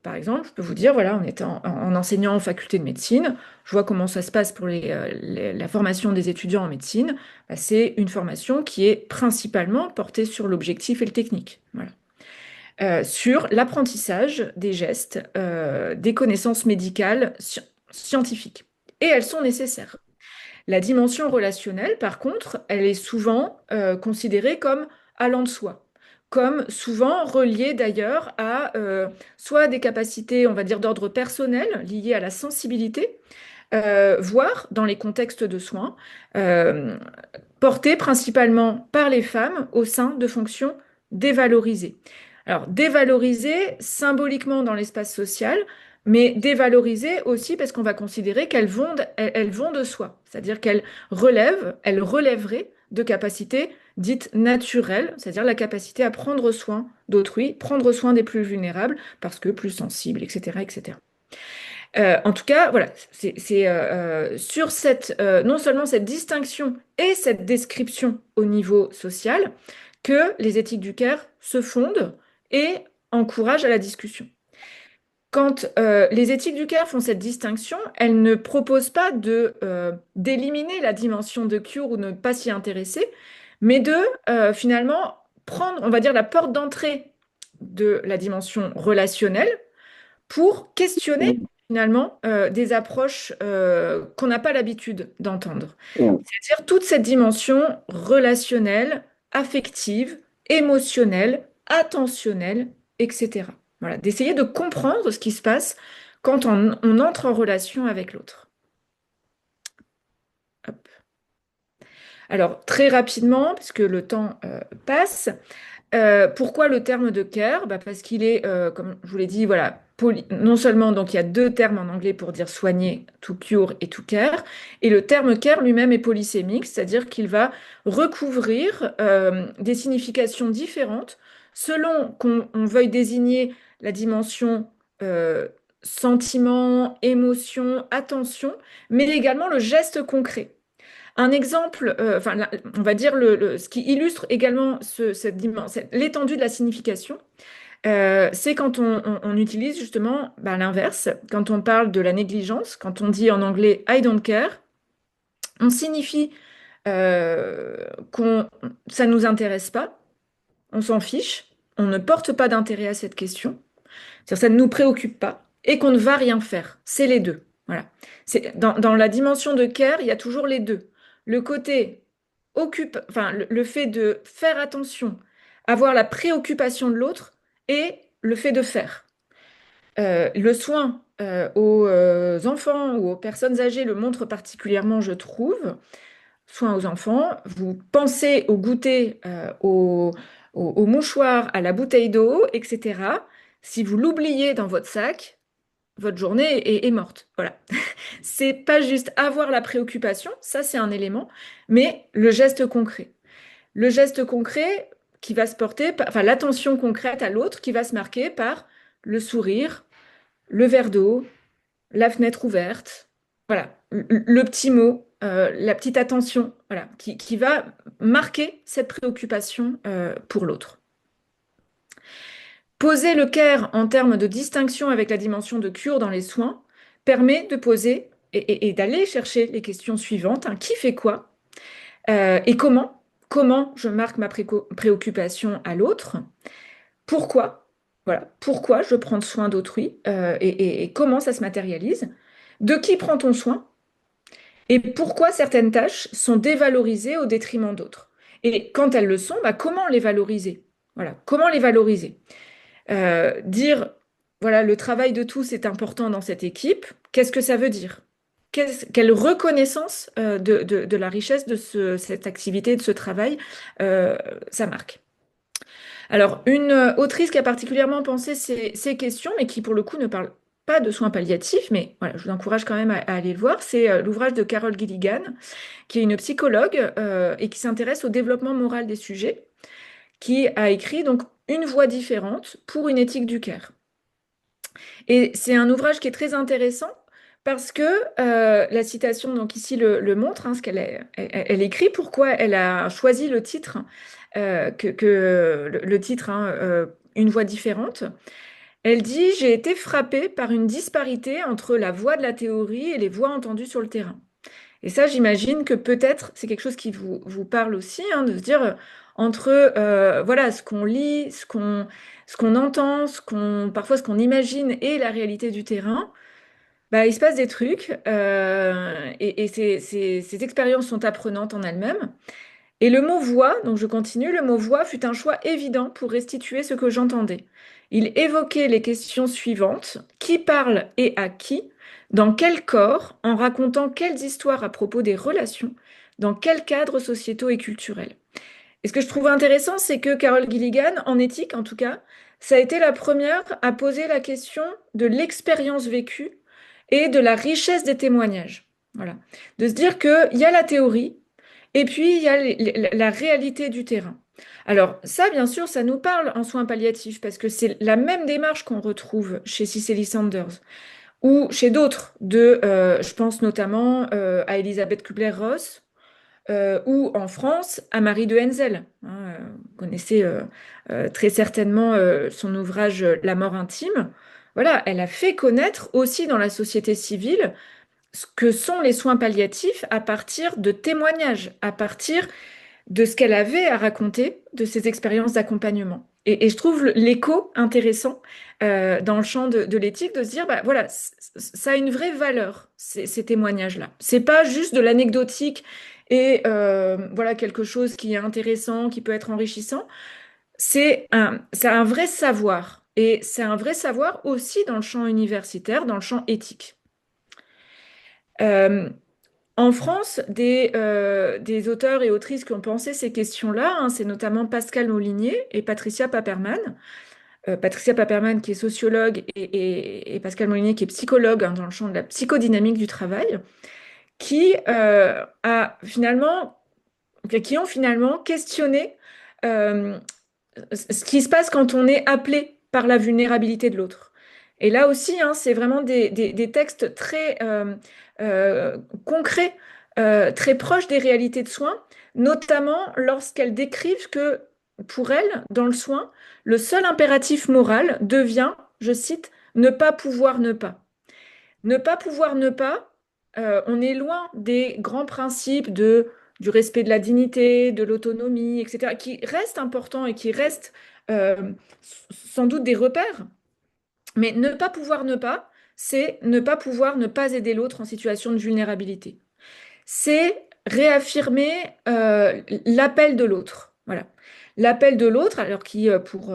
Par exemple, je peux vous dire, voilà, en enseignant en faculté de médecine, je vois comment ça se passe pour la formation des étudiants en médecine. Bah, c'est une formation qui est principalement portée sur l'objectif et le technique. Voilà. Sur l'apprentissage des gestes, des connaissances médicales scientifiques. Et elles sont nécessaires. La dimension relationnelle, par contre, elle est souvent considérée comme allant de soi, comme souvent reliée d'ailleurs à soit des capacités, on va dire, d'ordre personnel, liées à la sensibilité, voire dans les contextes de soins, portées principalement par les femmes au sein de fonctions dévalorisées. Alors, dévalorisées symboliquement dans l'espace social, mais dévalorisées aussi parce qu'on va considérer elles vont de soi, c'est-à-dire elles relèveraient de capacités dites naturelles, c'est-à-dire la capacité à prendre soin d'autrui, prendre soin des plus vulnérables, parce que plus sensibles, etc., etc. En tout cas, voilà, c'est sur non seulement cette distinction et cette description au niveau social que les éthiques du care se fondent et encouragent à la discussion. Quand les éthiques du care font cette distinction, elles ne proposent pas d'éliminer la dimension de cure ou ne pas s'y intéresser, mais de finalement prendre, on va dire, la porte d'entrée de la dimension relationnelle pour questionner finalement des approches qu'on n'a pas l'habitude d'entendre. C'est-à-dire toute cette dimension relationnelle, affective, émotionnelle, attentionnelle, etc. Voilà, d'essayer de comprendre ce qui se passe quand on entre en relation avec l'autre. Hop. Alors, très rapidement, puisque le temps passe, pourquoi le terme de care? Bah, parce qu'il est, comme je vous l'ai dit, voilà, non seulement donc il y a deux termes en anglais pour dire soigner, to cure et to care, et le terme care lui-même est polysémique, c'est-à-dire qu'il va recouvrir des significations différentes selon qu'on veuille désigner la dimension euh, sentiment, émotion, attention, mais également le geste concret. Un exemple, on va dire ce qui illustre également l'étendue de la signification, c'est quand on utilise justement l'inverse, quand on parle de la négligence, quand on dit en anglais I don't care, on signifie ça ne nous intéresse pas, on s'en fiche, on ne porte pas d'intérêt à cette question, c'est-à-dire ça ne nous préoccupe pas et qu'on ne va rien faire. C'est les deux. Voilà. Dans la dimension de care, il y a toujours les deux. Le côté le fait de faire attention, avoir la préoccupation de l'autre et le fait de faire. Le soin aux enfants ou aux personnes âgées le montre particulièrement, je trouve. Soin aux enfants, vous pensez au goûter, au mouchoir, à la bouteille d'eau, etc. Si vous l'oubliez dans votre sac, votre journée est morte. Voilà. C'est pas juste avoir la préoccupation, ça c'est un élément, mais le geste concret. Le geste concret qui va se porter, enfin l'attention concrète à l'autre qui va se marquer par le sourire, le verre d'eau, la fenêtre ouverte, voilà, le petit mot, la petite attention, voilà, qui va marquer cette préoccupation pour l'autre. Poser le care en termes de distinction avec la dimension de cure dans les soins permet de poser et d'aller chercher les questions suivantes. Hein. Qui fait quoi? Et comment? Comment je marque ma préoccupation à l'autre? Pourquoi? Voilà. Pourquoi je prends soin d'autrui? Et comment ça se matérialise? De qui prend-on soin? Et pourquoi certaines tâches sont dévalorisées au détriment d'autres? Et quand elles le sont, bah, comment les valoriser? Voilà, comment les valoriser? Dire, voilà, le travail de tous est important dans cette équipe, qu'est-ce que ça veut dire? Quelle reconnaissance de la richesse de cette activité, de ce travail, euh, ça marque. Alors, une autrice qui a particulièrement pensé ces questions, mais qui pour le coup ne parle pas de soins palliatifs, mais voilà, je vous encourage quand même à aller le voir, c'est l'ouvrage de Carol Gilligan, qui est une psychologue et qui s'intéresse au développement moral des sujets, qui a écrit donc Une voie différente pour une éthique du care. Et c'est un ouvrage qui est très intéressant parce que la citation, donc ici le montre, hein, ce elle écrit, pourquoi elle a choisi le titre, le titre, hein, Une voix différente. Elle dit, j'ai été frappée par une disparité entre la voix de la théorie et les voix entendues sur le terrain. Et ça, j'imagine que peut-être c'est quelque chose qui vous parle aussi, hein, de se dire entre voilà, ce qu'on lit, ce qu'on entend, parfois ce qu'on imagine et la réalité du terrain, bah, il se passe des trucs et ces expériences sont apprenantes en elles-mêmes. Et le mot voix, donc je continue, le mot voix fut un choix évident pour restituer ce que j'entendais. Il évoquait les questions suivantes. Qui parle et à qui? Dans quel corps? En racontant quelles histoires à propos des relations? Dans quels cadres sociétaux et culturels? Et ce que je trouve intéressant, c'est que Carol Gilligan, en éthique en tout cas, ça a été la première à poser la question de l'expérience vécue et de la richesse des témoignages. Voilà. De se dire qu'il y a la théorie, et puis, il y a la réalité du terrain. Alors, ça, bien sûr, ça nous parle en soins palliatifs, parce que c'est la même démarche qu'on retrouve chez Cicely Saunders ou chez d'autres, je pense notamment à Elisabeth Kubler-Ross, ou en France, à Marie de Henzel. Hein, vous connaissez très certainement son ouvrage La mort intime. Voilà, elle a fait connaître aussi dans la société civile ce que sont les soins palliatifs à partir de témoignages, à partir de ce qu'elle avait à raconter de ses expériences d'accompagnement. Et je trouve l'écho intéressant dans le champ de l'éthique de se dire, bah, voilà, ça a une vraie valeur, ces témoignages-là. C'est pas juste de l'anecdotique et voilà quelque chose qui est intéressant, qui peut être enrichissant. C'est un vrai savoir. Et c'est un vrai savoir aussi dans le champ universitaire, dans le champ éthique. Euh, En France, des auteurs et autrices qui ont pensé ces questions-là, hein, c'est notamment Pascal Molinier et Patricia Paperman. Patricia Paperman qui est sociologue et Pascal Molinier qui est psychologue, hein, dans le champ de la psychodynamique du travail, qui, qui ont finalement questionné euh, ce qui se passe quand on est appelé par la vulnérabilité de l'autre. Et là aussi, hein, c'est vraiment des textes très concrets, très proches des réalités de soins, notamment lorsqu'elles décrivent que pour elles, dans le soin, le seul impératif moral devient, je cite, ne pas pouvoir ne pas. Ne pas pouvoir ne pas, on est loin des grands principes du respect de la dignité, de l'autonomie, etc., qui restent importants et qui restent sans doute des repères. Mais ne pas pouvoir ne pas, c'est ne pas pouvoir ne pas aider l'autre en situation de vulnérabilité. C'est réaffirmer l'appel de l'autre. Voilà. L'appel de l'autre, alors qui, pour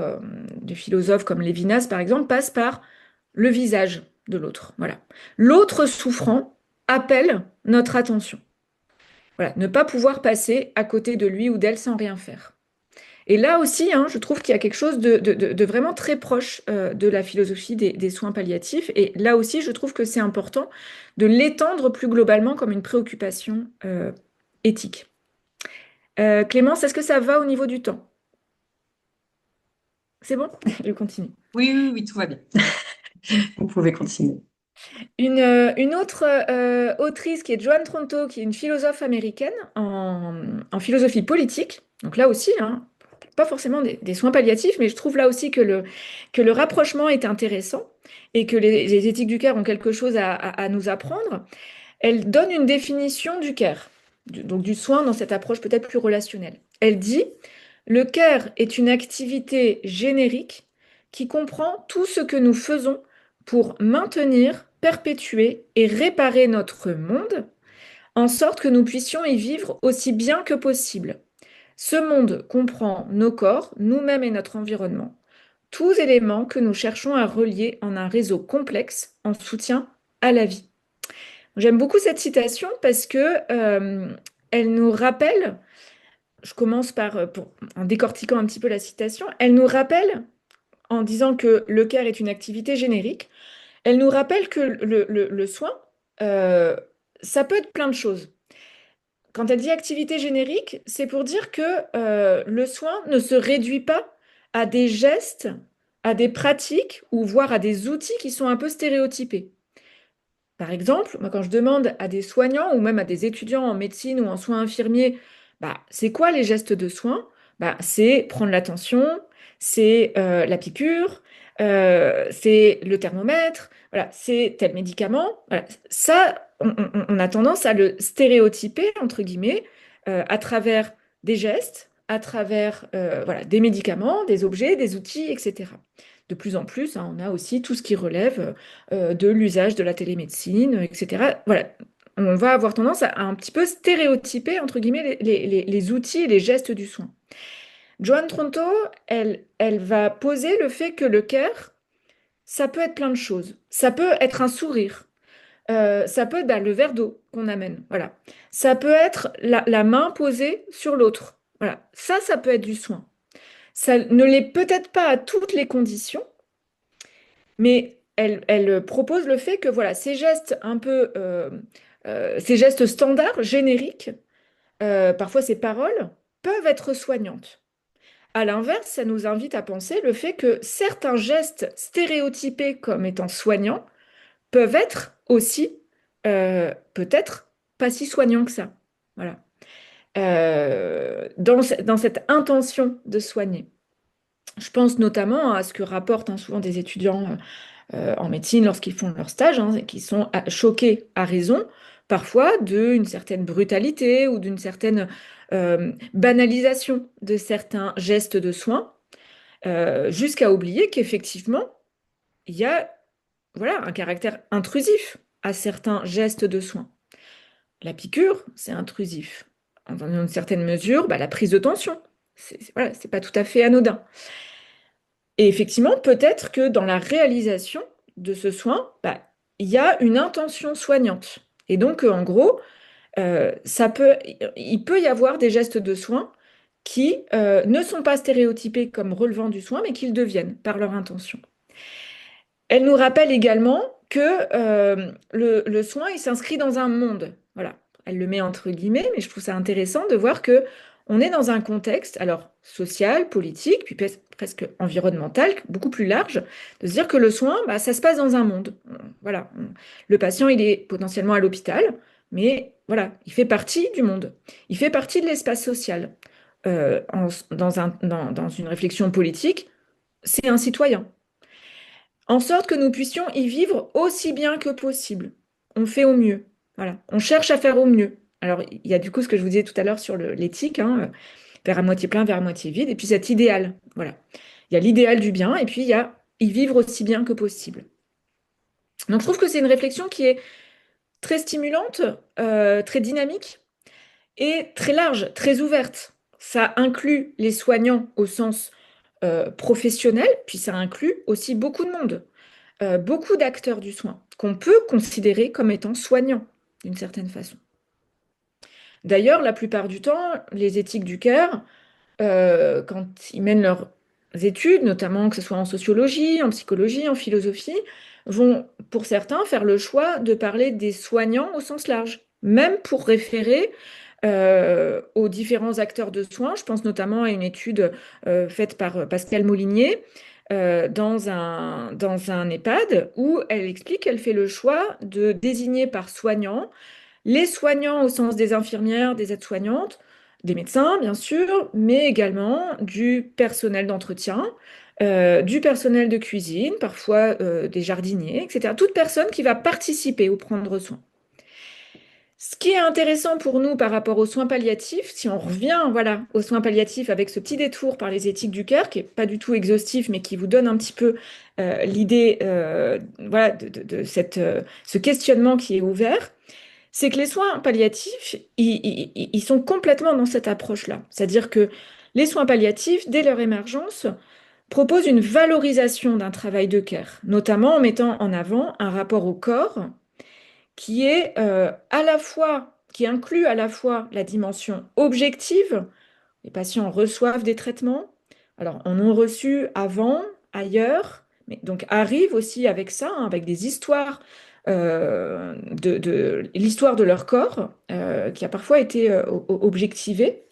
des philosophes comme Lévinas, par exemple, passe par le visage de l'autre. Voilà. L'autre souffrant appelle notre attention. Voilà. Ne pas pouvoir passer à côté de lui ou d'elle sans rien faire. Et là aussi, hein, je trouve qu'il y a quelque chose de vraiment très proche de la philosophie des soins palliatifs. Et là aussi, je trouve que c'est important de l'étendre plus globalement comme une préoccupation éthique. Clémence, est-ce que ça va au niveau du temps? C'est bon? Je continue. Oui, oui, oui, tout va bien. Vous pouvez continuer. Une autre autrice qui est Joan Tronto, qui est une philosophe américaine en philosophie politique. Donc là aussi, hein, pas forcément des soins palliatifs, mais je trouve là aussi que le rapprochement est intéressant et que les éthiques du care ont quelque chose à nous apprendre. Elle donne une définition du care, donc du soin dans cette approche peut-être plus relationnelle. Elle dit, le care est une activité générique qui comprend tout ce que nous faisons pour maintenir, perpétuer et réparer notre monde, en sorte que nous puissions y vivre aussi bien que possible. Ce monde comprend nos corps, nous-mêmes et notre environnement, tous éléments que nous cherchons à relier en un réseau complexe en soutien à la vie. J'aime beaucoup cette citation parce que elle nous rappelle, je commence en décortiquant un petit peu la citation, elle nous rappelle, en disant que le care est une activité générique, elle nous rappelle que le soin, euh, ça peut être plein de choses. Quand elle dit activité générique, c'est pour dire que le soin ne se réduit pas à des gestes, à des pratiques ou voire à des outils qui sont un peu stéréotypés. Par exemple, moi, quand je demande à des soignants ou même à des étudiants en médecine ou en soins infirmiers, c'est quoi les gestes de soins? C'est prendre la tension, c'est la piqûre, c'est le thermomètre, voilà, c'est tel médicament. Voilà. Ça, on a tendance à le stéréotyper, entre guillemets, à travers des gestes, à travers voilà, des médicaments, des objets, des outils, etc. De plus en plus, hein, on a aussi tout ce qui relève de l'usage de la télémédecine, etc. Voilà, on va avoir tendance à un petit peu stéréotyper, entre guillemets, les outils et les gestes du soin. Joanne Tronto, elle va poser le fait que le care, ça peut être plein de choses. Ça peut être un sourire. Ça peut être le verre d'eau qu'on amène. Voilà. Ça peut être la main posée sur l'autre. Voilà. Ça peut être du soin. Ça ne l'est peut-être pas à toutes les conditions, mais elle propose le fait que voilà, ces gestes un peu, ces gestes standards, génériques, parfois ces paroles, peuvent être soignantes. À l'inverse, ça nous invite à penser le fait que certains gestes stéréotypés comme étant soignants peuvent être aussi peut-être pas si soignants que ça. Voilà. Dans cette intention de soigner. Je pense notamment à ce que rapportent, hein, souvent des étudiants en médecine lorsqu'ils font leur stage, hein, et qui sont choqués à raison, parfois d'une certaine brutalité ou d'une certaine banalisation de certains gestes de soins, jusqu'à oublier qu'effectivement, il y a voilà, un caractère intrusif à certains gestes de soins. La piqûre, c'est intrusif. Dans une certaine mesure, la prise de tension, voilà, c'est pas tout à fait anodin. Et effectivement, peut-être que dans la réalisation de ce soin, il y a une intention soignante. Et donc, en gros, il peut y avoir des gestes de soin qui ne sont pas stéréotypés comme relevant du soin, mais qu'ils deviennent par leur intention. Elle nous rappelle également que le soin, il s'inscrit dans un monde. Voilà, elle le met entre guillemets, mais je trouve ça intéressant de voir que on est dans un contexte, alors social, politique, puis presque environnemental, beaucoup plus large, de se dire que le soin, ça se passe dans un monde. Voilà, le patient, il est potentiellement à l'hôpital, mais voilà, il fait partie du monde. Il fait partie de l'espace social. Dans une réflexion politique, c'est un citoyen en sorte que nous puissions y vivre aussi bien que possible. On fait au mieux. Voilà. On cherche à faire au mieux. Alors, il y a du coup ce que je vous disais tout à l'heure sur l'éthique, hein, vers à moitié plein, vers à moitié vide, et puis cet idéal. Voilà. Il y a l'idéal du bien, et puis il y a y vivre aussi bien que possible. Donc, je trouve que c'est une réflexion qui est très stimulante, très dynamique et très large, très ouverte. Ça inclut les soignants au sens professionnel, puis ça inclut aussi beaucoup de monde. Beaucoup d'acteurs du soin qu'on peut considérer comme étant soignants d'une certaine façon. D'ailleurs, la plupart du temps, les éthiques du care, quand ils mènent leurs études, notamment que ce soit en sociologie, en psychologie, en philosophie, vont pour certains faire le choix de parler des soignants au sens large, même pour référer aux différents acteurs de soins. Je pense notamment à une étude faite par Pascale Molinier dans un EHPAD où elle explique qu'elle fait le choix de désigner par soignants les soignants au sens des infirmières, des aides-soignantes, des médecins bien sûr, mais également du personnel d'entretien, du personnel de cuisine, parfois des jardiniers, etc. Toute personne qui va participer au prendre soin. Ce qui est intéressant pour nous par rapport aux soins palliatifs, si on revient voilà, aux soins palliatifs avec ce petit détour par les éthiques du cœur, qui n'est pas du tout exhaustif, mais qui vous donne un petit peu l'idée voilà, de ce questionnement qui est ouvert, C'est que les soins palliatifs, ils sont complètement dans cette approche-là. C'est-à-dire que les soins palliatifs, dès leur émergence, proposent une valorisation d'un travail de care, notamment en mettant en avant un rapport au corps qui est qui inclut à la fois la dimension objective. Les patients reçoivent des traitements, alors en ont reçu avant, ailleurs, mais donc arrivent aussi avec ça, hein, avec des histoires de l'histoire de leur corps qui a parfois été objectivée.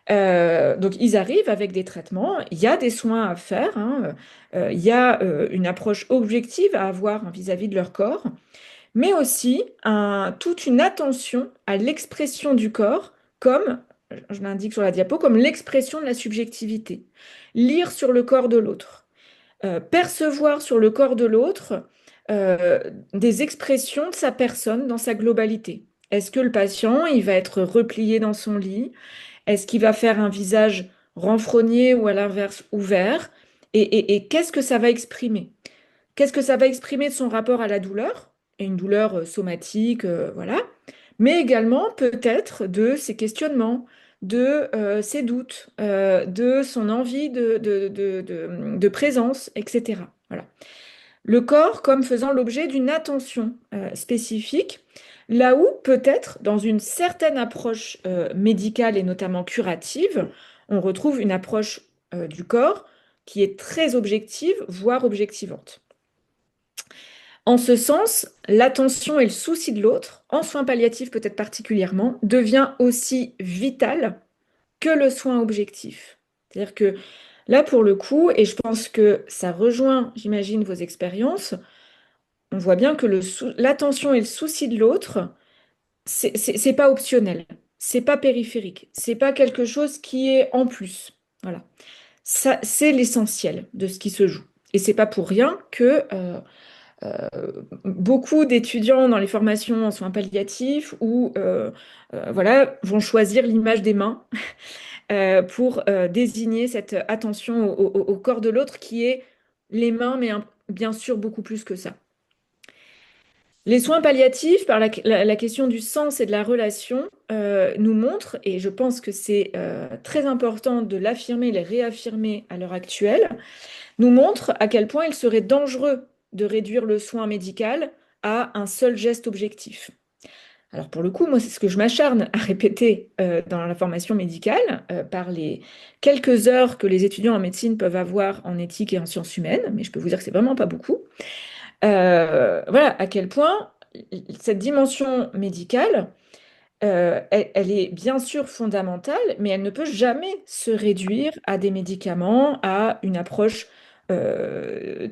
Donc ils arrivent avec des traitements, il y a des soins à faire, hein, il y a une approche objective à avoir vis-à-vis de leur corps, mais aussi toute une attention à l'expression du corps comme, je l'indique sur la diapo, comme l'expression de la subjectivité. Lire sur le corps de l'autre, percevoir sur le corps de l'autre euh, des expressions de sa personne dans sa globalité. Est-ce que le patient, il va être replié dans son lit? Est-ce qu'il va faire un visage renfrogné ou à l'inverse ouvert? Et qu'est-ce que ça va exprimer? Qu'est-ce que ça va exprimer de son rapport à la douleur, et une douleur somatique, voilà, mais également peut-être de ses questionnements, de ses doutes, de son envie de présence, etc. Voilà. Le corps comme faisant l'objet d'une attention spécifique, là où peut-être dans une certaine approche médicale et notamment curative, on retrouve une approche du corps qui est très objective, voire objectivante. En ce sens, l'attention et le souci de l'autre, en soins palliatifs peut-être particulièrement, devient aussi vital que le soin objectif. C'est-à-dire que là, pour le coup, et je pense que ça rejoint, j'imagine, vos expériences, on voit bien que l'attention et le souci de l'autre, c'est pas optionnel, c'est pas périphérique, c'est pas quelque chose qui est en plus. Voilà. Ça, c'est l'essentiel de ce qui se joue. Et c'est pas pour rien que beaucoup d'étudiants dans les formations en soins palliatifs voilà, vont choisir l'image des mains pour désigner cette attention au corps de l'autre qui est les mains, mais bien sûr beaucoup plus que ça. Les soins palliatifs, par la question du sens et de la relation, nous montrent, et je pense que c'est très important de l'affirmer et de le réaffirmer à l'heure actuelle, nous montrent à quel point il serait dangereux de réduire le soin médical à un seul geste objectif. Alors pour le coup, moi, c'est ce que je m'acharne à répéter dans la formation médicale par les quelques heures que les étudiants en médecine peuvent avoir en éthique et en sciences humaines, mais je peux vous dire que c'est vraiment pas beaucoup. Voilà à quel point cette dimension médicale, elle est bien sûr fondamentale, mais elle ne peut jamais se réduire à des médicaments, à une approche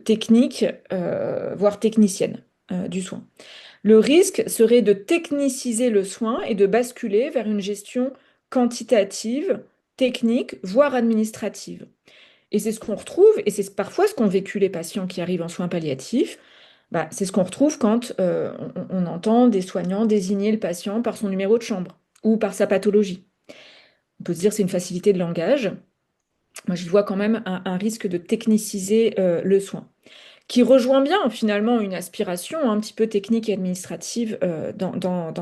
technique, voire technicienne du soin. Le risque serait de techniciser le soin et de basculer vers une gestion quantitative, technique, voire administrative. Et c'est ce qu'on retrouve, et c'est parfois ce qu'ont vécu les patients qui arrivent en soins palliatifs. Bah, c'est ce qu'on retrouve quand on entend des soignants désigner le patient par son numéro de chambre ou par sa pathologie. On peut se dire que c'est une facilité de langage. Moi, je vois quand même un risque de techniciser le soin, qui rejoint bien finalement une aspiration un petit peu technique et administrative dans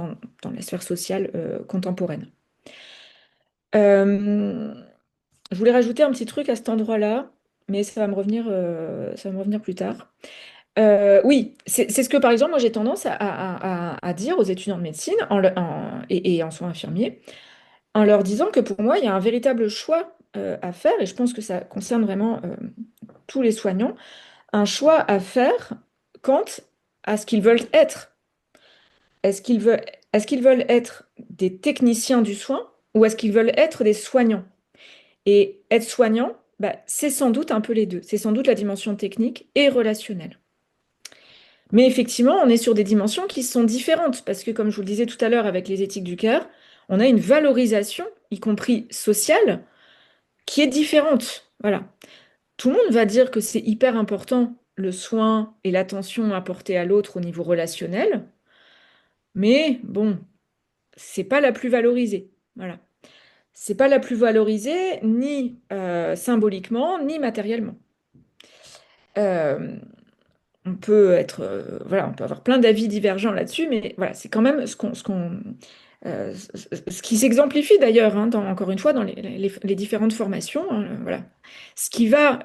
la sphère sociale contemporaine. Euh, je voulais rajouter un petit truc à cet endroit-là, mais ça va me revenir plus tard. Oui, c'est ce que par exemple, moi j'ai tendance à dire aux étudiants de médecine et en soins infirmiers, en leur disant que pour moi, il y a un véritable choix à faire, et je pense que ça concerne vraiment tous les soignants, un choix à faire quant à ce qu'ils veulent être. Est-ce qu'ils veulent être des techniciens du soin ou est-ce qu'ils veulent être des soignants? Et être soignant, bah, c'est sans doute un peu les deux. C'est sans doute la dimension technique et relationnelle. Mais effectivement, on est sur des dimensions qui sont différentes parce que, comme je vous le disais tout à l'heure avec les éthiques du cœur, on a une valorisation, y compris sociale, qui est différente. Voilà. Tout le monde va dire que c'est hyper important le soin et l'attention apportée à l'autre au niveau relationnel, mais bon, c'est pas la plus valorisée. Voilà. C'est pas la plus valorisée ni symboliquement ni matériellement. Euh, on peut être, voilà, on peut avoir plein d'avis divergents là-dessus, mais voilà, c'est quand même ce qui s'exemplifie d'ailleurs, hein, encore une fois, dans les différentes formations, hein, voilà. Ce qui va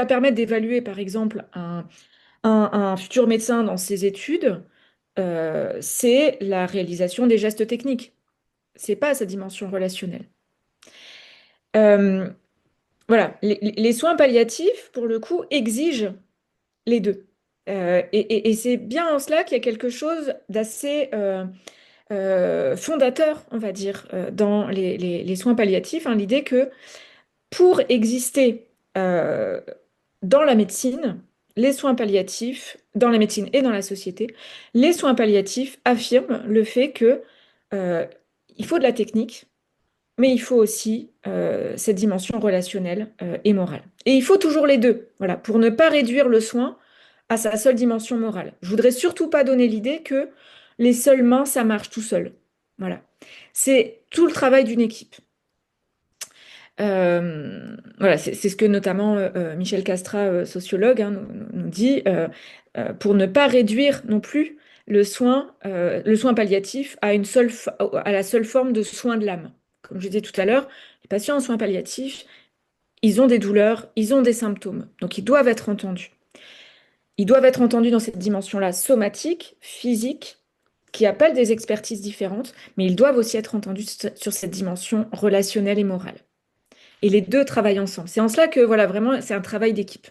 permettre d'évaluer, par exemple, un futur médecin dans ses études, c'est la réalisation des gestes techniques. C'est pas sa dimension relationnelle. Euh, voilà, les soins palliatifs, pour le coup, exigent les deux. Et c'est bien en cela qu'il y a quelque chose d'assez fondateur, on va dire, dans les soins palliatifs, hein, l'idée que pour exister dans la médecine, les soins palliatifs, dans la médecine et dans la société, les soins palliatifs affirment le fait que il faut de la technique, mais il faut aussi cette dimension relationnelle et morale. Et il faut toujours les deux, voilà, pour ne pas réduire le soin à sa seule dimension morale. Je voudrais surtout pas donner l'idée que les seules mains, ça marche tout seul. Voilà. C'est tout le travail d'une équipe. Voilà, c'est ce que notamment Michel Castra, sociologue, hein, nous dit, pour ne pas réduire non plus le soin palliatif à à la seule forme de soin de l'âme. Comme je disais tout à l'heure, les patients en soins palliatifs, ils ont des douleurs, ils ont des symptômes, donc ils doivent être entendus. Ils doivent être entendus dans cette dimension-là somatique, physique, qui appelle des expertises différentes, mais ils doivent aussi être entendus sur cette dimension relationnelle et morale. Et les deux travaillent ensemble. C'est en cela que, voilà, vraiment, c'est un travail d'équipe.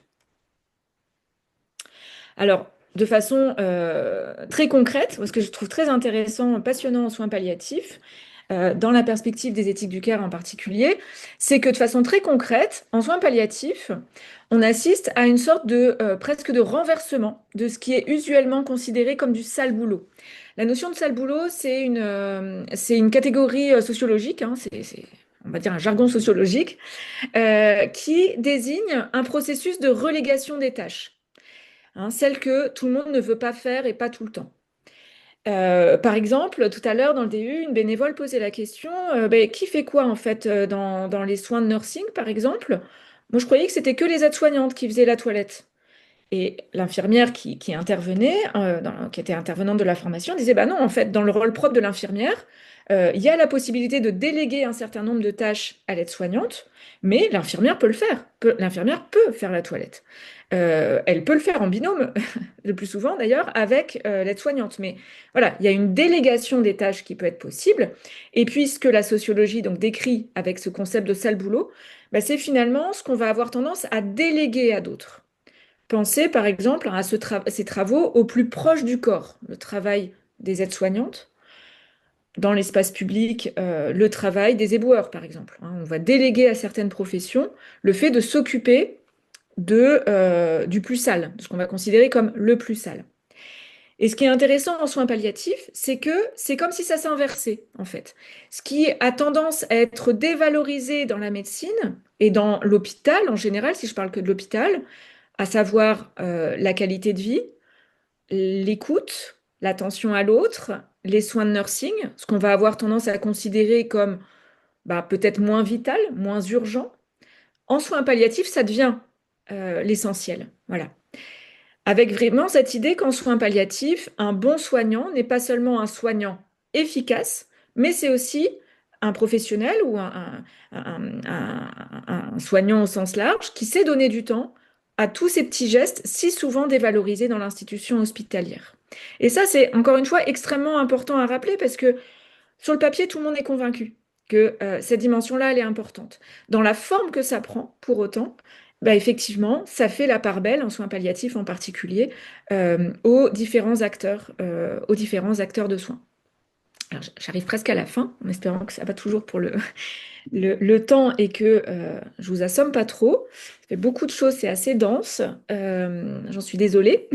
Alors, de façon très concrète, ce que je trouve très intéressant, passionnant en soins palliatifs, dans la perspective des éthiques du care en particulier, c'est que de façon très concrète, en soins palliatifs, on assiste à une sorte de presque de renversement de ce qui est usuellement considéré comme du sale boulot. La notion de sale boulot, c'est une catégorie sociologique, hein, on va dire un jargon sociologique, qui désigne un processus de relégation des tâches, hein, celles que tout le monde ne veut pas faire et pas tout le temps. Par exemple, tout à l'heure dans le DU, une bénévole posait la question, ben, qui fait quoi en fait dans les soins de nursing, par exemple? Moi, je croyais que c'était que les aides-soignantes qui faisaient la toilette. Et l'infirmière qui intervenait, qui était intervenante de la formation, disait, bah non, en fait, dans le rôle propre de l'infirmière, il y a la possibilité de déléguer un certain nombre de tâches à l'aide-soignante, mais l'infirmière peut le faire. L'infirmière peut faire la toilette. Elle peut le faire en binôme, le plus souvent d'ailleurs, avec l'aide-soignante. Mais voilà, il y a une délégation des tâches qui peut être possible. Et puisque la sociologie donc décrit avec ce concept de sale boulot, bah, c'est finalement ce qu'on va avoir tendance à déléguer à d'autres. Pensez par exemple à ces travaux au plus proche du corps, le travail des aides-soignantes, dans l'espace public, le travail des éboueurs par exemple, hein. On va déléguer à certaines professions le fait de s'occuper du plus sale, de ce qu'on va considérer comme le plus sale. Et ce qui est intéressant en soins palliatifs, c'est que c'est comme si ça s'inversait, en fait. Ce qui a tendance à être dévalorisé dans la médecine et dans l'hôpital en général, si je parle que de l'hôpital, à savoir la qualité de vie, l'écoute, l'attention à l'autre, les soins de nursing, ce qu'on va avoir tendance à considérer comme bah, peut-être moins vital, moins urgent. En soins palliatifs, ça devient l'essentiel. Voilà. Avec vraiment cette idée qu'en soins palliatifs, un bon soignant n'est pas seulement un soignant efficace, mais c'est aussi un professionnel ou un soignant au sens large qui sait donner du temps à tous ces petits gestes si souvent dévalorisés dans l'institution hospitalière. Et ça, c'est encore une fois extrêmement important à rappeler parce que sur le papier, tout le monde est convaincu que cette dimension-là, elle est importante. Dans la forme que ça prend, pour autant, bah, effectivement, ça fait la part belle, en soins palliatifs en particulier, aux différents acteurs de soins. Alors, j'arrive presque à la fin, en espérant que ça va toujours pour le temps et que je vous assomme pas trop. Ça fait beaucoup de choses, c'est assez dense. J'en suis désolée.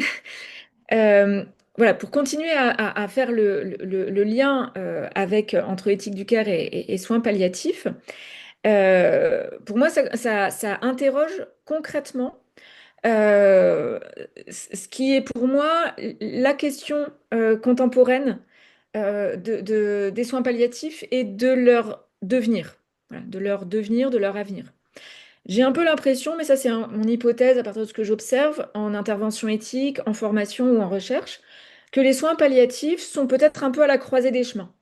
Euh, voilà, pour continuer à faire le lien entre éthique du care et soins palliatifs, pour moi, ça interroge concrètement ce qui est pour moi la question contemporaine des soins palliatifs et de leur devenir, voilà, de leur devenir, de leur avenir. J'ai un peu l'impression, mais ça c'est mon hypothèse à partir de ce que j'observe en intervention éthique, en formation ou en recherche, que les soins palliatifs sont peut-être un peu à la croisée des chemins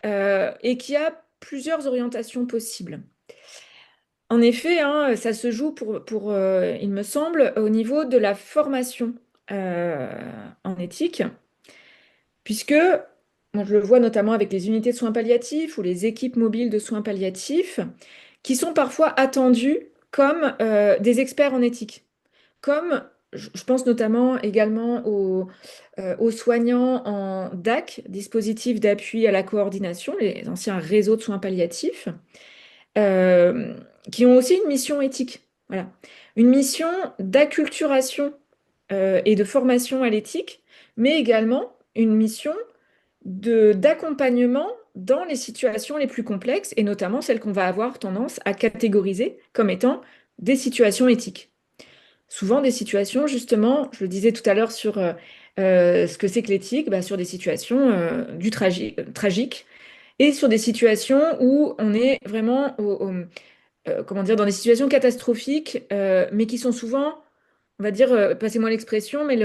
et qu'il y a plusieurs orientations possibles. En effet, hein, ça se joue il me semble, au niveau de la formation euh, en éthique, puisque moi, je le vois notamment avec les unités de soins palliatifs ou les équipes mobiles de soins palliatifs, qui sont parfois attendus comme des experts en éthique. Comme je pense notamment également aux soignants en DAC, dispositifs d'appui à la coordination, les anciens réseaux de soins palliatifs, euh, qui ont aussi une mission éthique. Voilà. Une mission d'acculturation et de formation à l'éthique, mais également une mission d'accompagnement dans les situations les plus complexes, et notamment celles qu'on va avoir tendance à catégoriser comme étant des situations éthiques. Souvent des situations, justement, je le disais tout à l'heure sur ce que c'est que l'éthique, bah, sur des situations tragiques et sur des situations où on est vraiment comment dire, dans des situations catastrophiques, mais qui sont souvent, on va dire, passez-moi l'expression, mais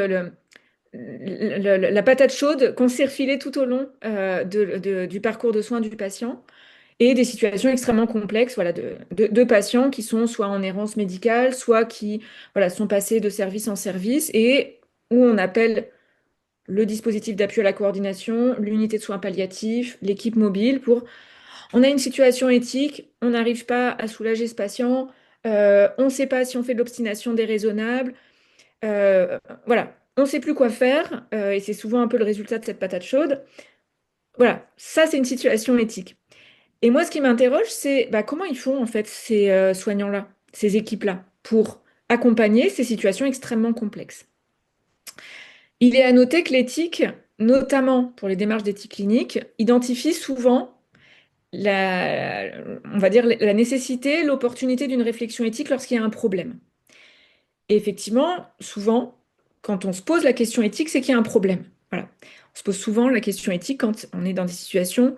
la patate chaude qu'on s'est refilée tout au long du parcours de soins du patient et des situations extrêmement complexes, voilà, de patients qui sont soit en errance médicale, soit qui, voilà, sont passés de service en service et où on appelle le dispositif d'appui à la coordination, l'unité de soins palliatifs, l'équipe mobile pour on a une situation éthique, on n'arrive pas à soulager ce patient, on ne sait pas si on fait de l'obstination déraisonnable, euh, voilà, on ne sait plus quoi faire, et c'est souvent un peu le résultat de cette patate chaude. Voilà, ça c'est une situation éthique. Et moi, ce qui m'interroge, c'est bah, comment ils font en fait ces soignants-là, ces équipes-là, pour accompagner ces situations extrêmement complexes. Il est à noter que l'éthique, notamment pour les démarches d'éthique clinique, identifie souvent la, on va dire la nécessité, l'opportunité d'une réflexion éthique lorsqu'il y a un problème. Et effectivement, souvent, quand on se pose la question éthique, c'est qu'il y a un problème. Voilà. On se pose souvent la question éthique quand on est dans des situations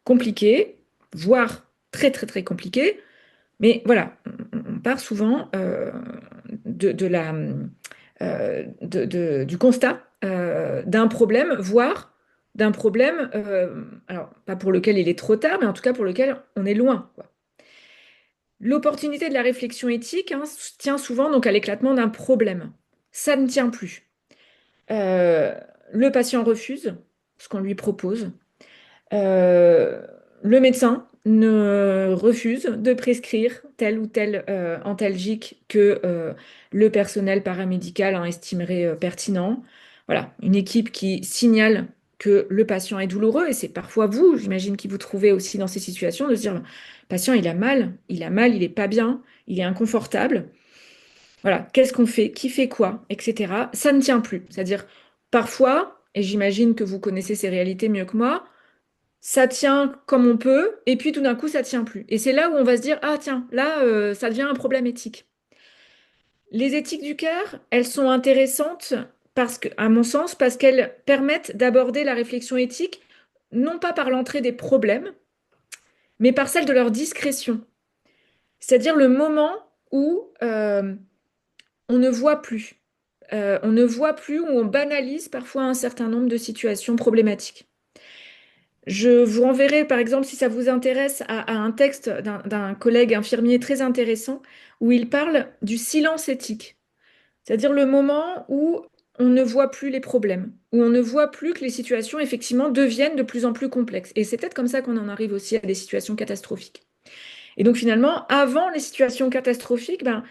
compliquées, voire très très très compliquées. Mais voilà, on part souvent du constat d'un problème, voire d'un problème, alors pas pour lequel il est trop tard, mais en tout cas pour lequel on est loin, quoi. L'opportunité de la réflexion éthique hein, tient souvent donc à l'éclatement d'un problème. Ça ne tient plus. Euh, le patient refuse ce qu'on lui propose. Euh, le médecin ne refuse de prescrire tel ou tel antalgique que le personnel paramédical en estimerait pertinent. Voilà, une équipe qui signale que le patient est douloureux, et c'est parfois vous, j'imagine, qui vous trouvez aussi dans ces situations, de se dire, le patient, il a mal, il n'est pas bien, il est inconfortable. Voilà, qu'est-ce qu'on fait, qui fait quoi, etc. Ça ne tient plus. C'est-à-dire, parfois, et j'imagine que vous connaissez ces réalités mieux que moi, ça tient comme on peut, et puis tout d'un coup, ça tient plus. Et c'est là où on va se dire, ah tiens, là, ça devient un problème éthique. Les éthiques du cœur, elles sont intéressantes parce que, à mon sens, parce qu'elles permettent d'aborder la réflexion éthique, non pas par l'entrée des problèmes, mais par celle de leur discrétion. C'est-à-dire le moment où on ne voit plus. On ne voit plus, où on banalise parfois un certain nombre de situations problématiques. Je vous renverrai, par exemple, si ça vous intéresse, à un texte d'un collègue infirmier très intéressant où il parle du silence éthique, c'est-à-dire le moment où on ne voit plus les problèmes, où on ne voit plus que les situations, effectivement, deviennent de plus en plus complexes. Et c'est peut-être comme ça qu'on en arrive aussi à des situations catastrophiques. Et donc, finalement, avant les situations catastrophiques, ben,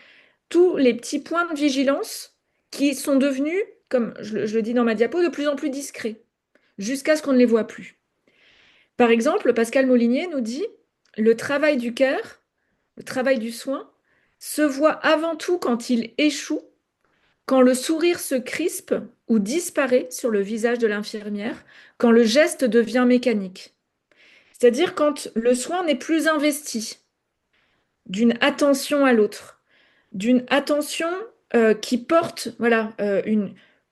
tous les petits points de vigilance qui sont devenus, comme je le dis dans ma diapo, de plus en plus discrets, jusqu'à ce qu'on ne les voit plus. Par exemple, Pascal Molinier nous dit, le travail du cœur, le travail du soin, se voit avant tout quand il échoue, quand le sourire se crispe ou disparaît sur le visage de l'infirmière, quand le geste devient mécanique. C'est-à-dire quand le soin n'est plus investi d'une attention à l'autre, d'une attention qui porte voilà,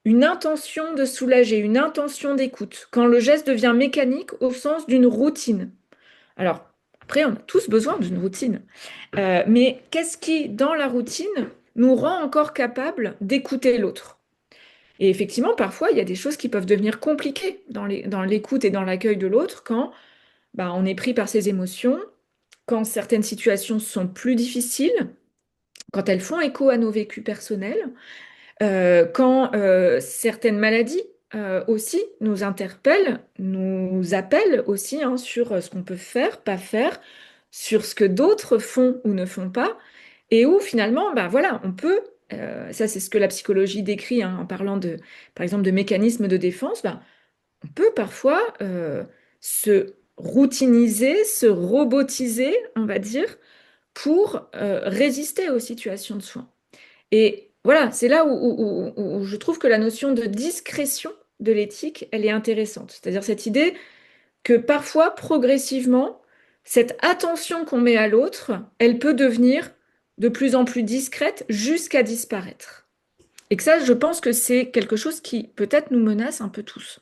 une intention de soulager, une intention d'écoute, quand le geste devient mécanique au sens d'une routine. Alors, Après, on a tous besoin d'une routine. Mais qu'est-ce qui, dans la routine, nous rend encore capables d'écouter l'autre? Et effectivement, parfois, il y a des choses qui peuvent devenir compliquées dans l'écoute et dans l'accueil de l'autre quand bah, on est pris par ses émotions, quand certaines situations sont plus difficiles, quand elles font écho à nos vécus personnels, quand certaines maladies aussi nous interpellent, nous appellent aussi hein, sur ce qu'on peut faire, pas faire, sur ce que d'autres font ou ne font pas, et où finalement, bah, voilà, on peut, ça c'est ce que la psychologie décrit hein, en parlant de, par exemple, de mécanismes de défense, bah, on peut parfois se routiniser, se robotiser, on va dire, pour résister aux situations de soins. Et voilà, c'est là où je trouve que la notion de discrétion de l'éthique, elle est intéressante. C'est-à-dire cette idée que parfois, progressivement, cette attention qu'on met à l'autre, elle peut devenir de plus en plus discrète jusqu'à disparaître. Et que ça, je pense que c'est quelque chose qui peut-être nous menace un peu tous.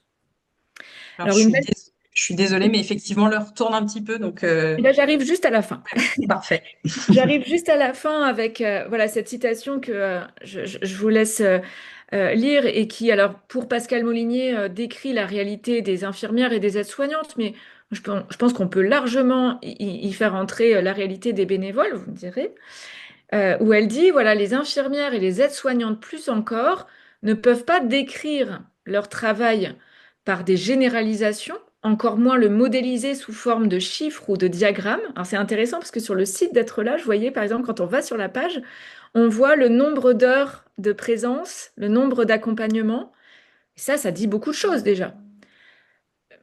Alors, Alors une belle... je suis désolée, mais effectivement, l'heure tourne un petit peu, donc Et là, j'arrive juste à la fin. parfait. J'arrive juste à la fin avec voilà, cette citation que je vous laisse lire et qui, alors, pour Pascal Molinier, décrit la réalité des infirmières et des aides-soignantes, mais je pense qu'on peut largement y faire entrer la réalité des bénévoles, vous me direz, où elle dit, voilà, les infirmières et les aides-soignantes plus encore ne peuvent pas décrire leur travail par des généralisations, encore moins le modéliser sous forme de chiffres ou de diagrammes. Alors c'est intéressant parce que sur le site d'être là, je voyais par exemple quand on va sur la page, on voit le nombre d'heures de présence, le nombre d'accompagnements. Ça dit beaucoup de choses déjà.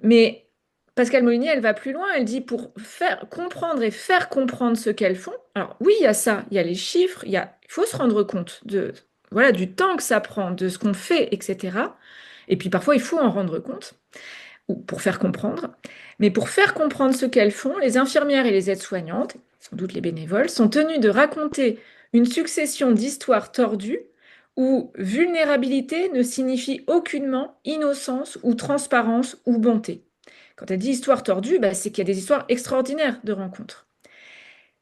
Mais Pascal Molinier, elle va plus loin, elle dit pour faire comprendre et faire comprendre ce qu'elles font. Alors oui, il y a ça, il y a les chiffres, il faut se rendre compte de voilà du temps que ça prend, de ce qu'on fait, etc. Et puis parfois il faut en rendre compte ou pour faire comprendre. Mais pour faire comprendre ce qu'elles font, les infirmières et les aides-soignantes, sans doute les bénévoles, sont tenues de raconter une succession d'histoires tordues où vulnérabilité ne signifie aucunement innocence ou transparence ou bonté. Quand elle dit histoire tordue, bah, c'est qu'il y a des histoires extraordinaires de rencontres.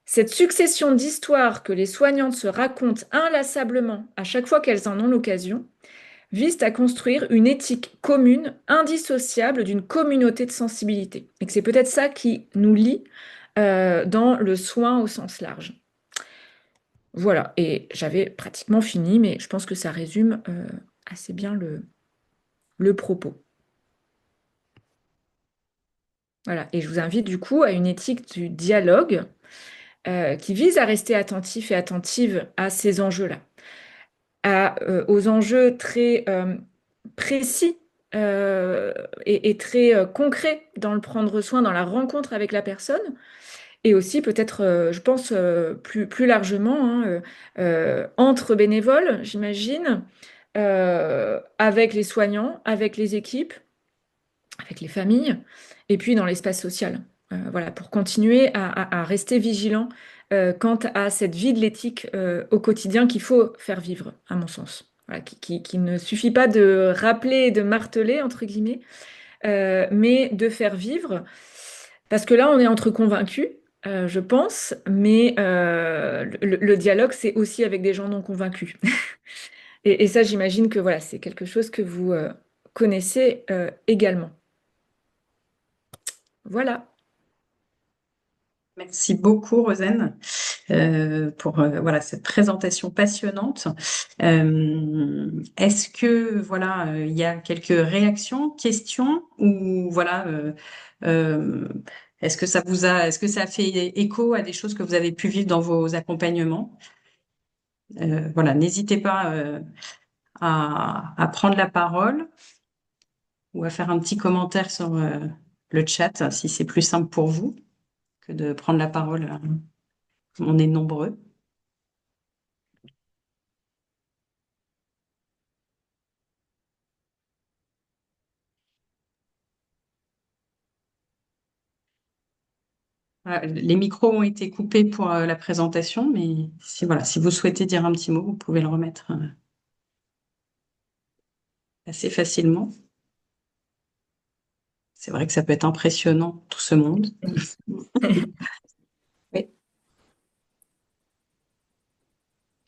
Cette succession d'histoires que les soignantes se racontent inlassablement à chaque fois qu'elles en ont l'occasion vise à construire une éthique commune, indissociable d'une communauté de sensibilité. Et que c'est peut-être ça qui nous lie dans le soin au sens large. Voilà, et j'avais pratiquement fini, mais je pense que ça résume assez bien le propos. Voilà, et je vous invite du coup à une éthique du dialogue qui vise à rester attentif et attentive à ces enjeux-là, aux enjeux très précis et très concrets dans le prendre soin, dans la rencontre avec la personne, et aussi peut-être, je pense, plus largement, hein, entre bénévoles, j'imagine, avec les soignants, avec les équipes, avec les familles, et puis dans l'espace social. Voilà, pour continuer à rester vigilant quant à cette vie de l'éthique au quotidien qu'il faut faire vivre, à mon sens. Voilà, qui ne suffit pas de rappeler et de marteler, entre guillemets, mais de faire vivre. Parce que là, on est entre convaincus, je pense, mais le dialogue, c'est aussi avec des gens non convaincus. Et ça, j'imagine que voilà, c'est quelque chose que vous connaissez également. Voilà. Merci beaucoup, Rosen, pour voilà cette présentation passionnante. Est-ce que voilà, il y a quelques réactions, questions ou voilà, est-ce que ça a fait écho à des choses que vous avez pu vivre dans vos accompagnements? Voilà, n'hésitez pas à prendre la parole ou à faire un petit commentaire sur le chat si c'est plus simple pour vous que de prendre la parole. On est nombreux. Les micros ont été coupés pour la présentation, mais si, voilà, si vous souhaitez dire un petit mot, vous pouvez le remettre assez facilement. C'est vrai que ça peut être impressionnant, tout ce monde.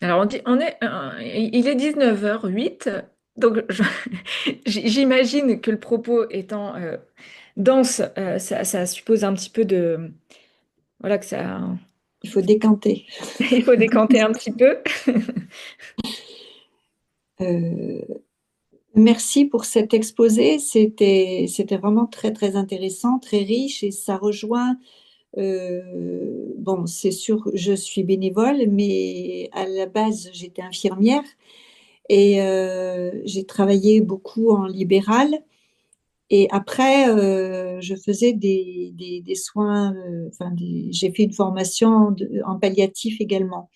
Alors, il est 19h08, donc j'imagine que le propos étant dense, ça suppose un petit peu de... Voilà, que ça... Il faut décanter. Il faut décanter un petit peu. Euh, Merci pour cet exposé. C'était vraiment très, très intéressant, très riche et ça rejoint, bon, c'est sûr, je suis bénévole, mais à la base, j'étais infirmière et j'ai travaillé beaucoup en libéral. Et après, je faisais des soins, j'ai fait une formation en palliatif également.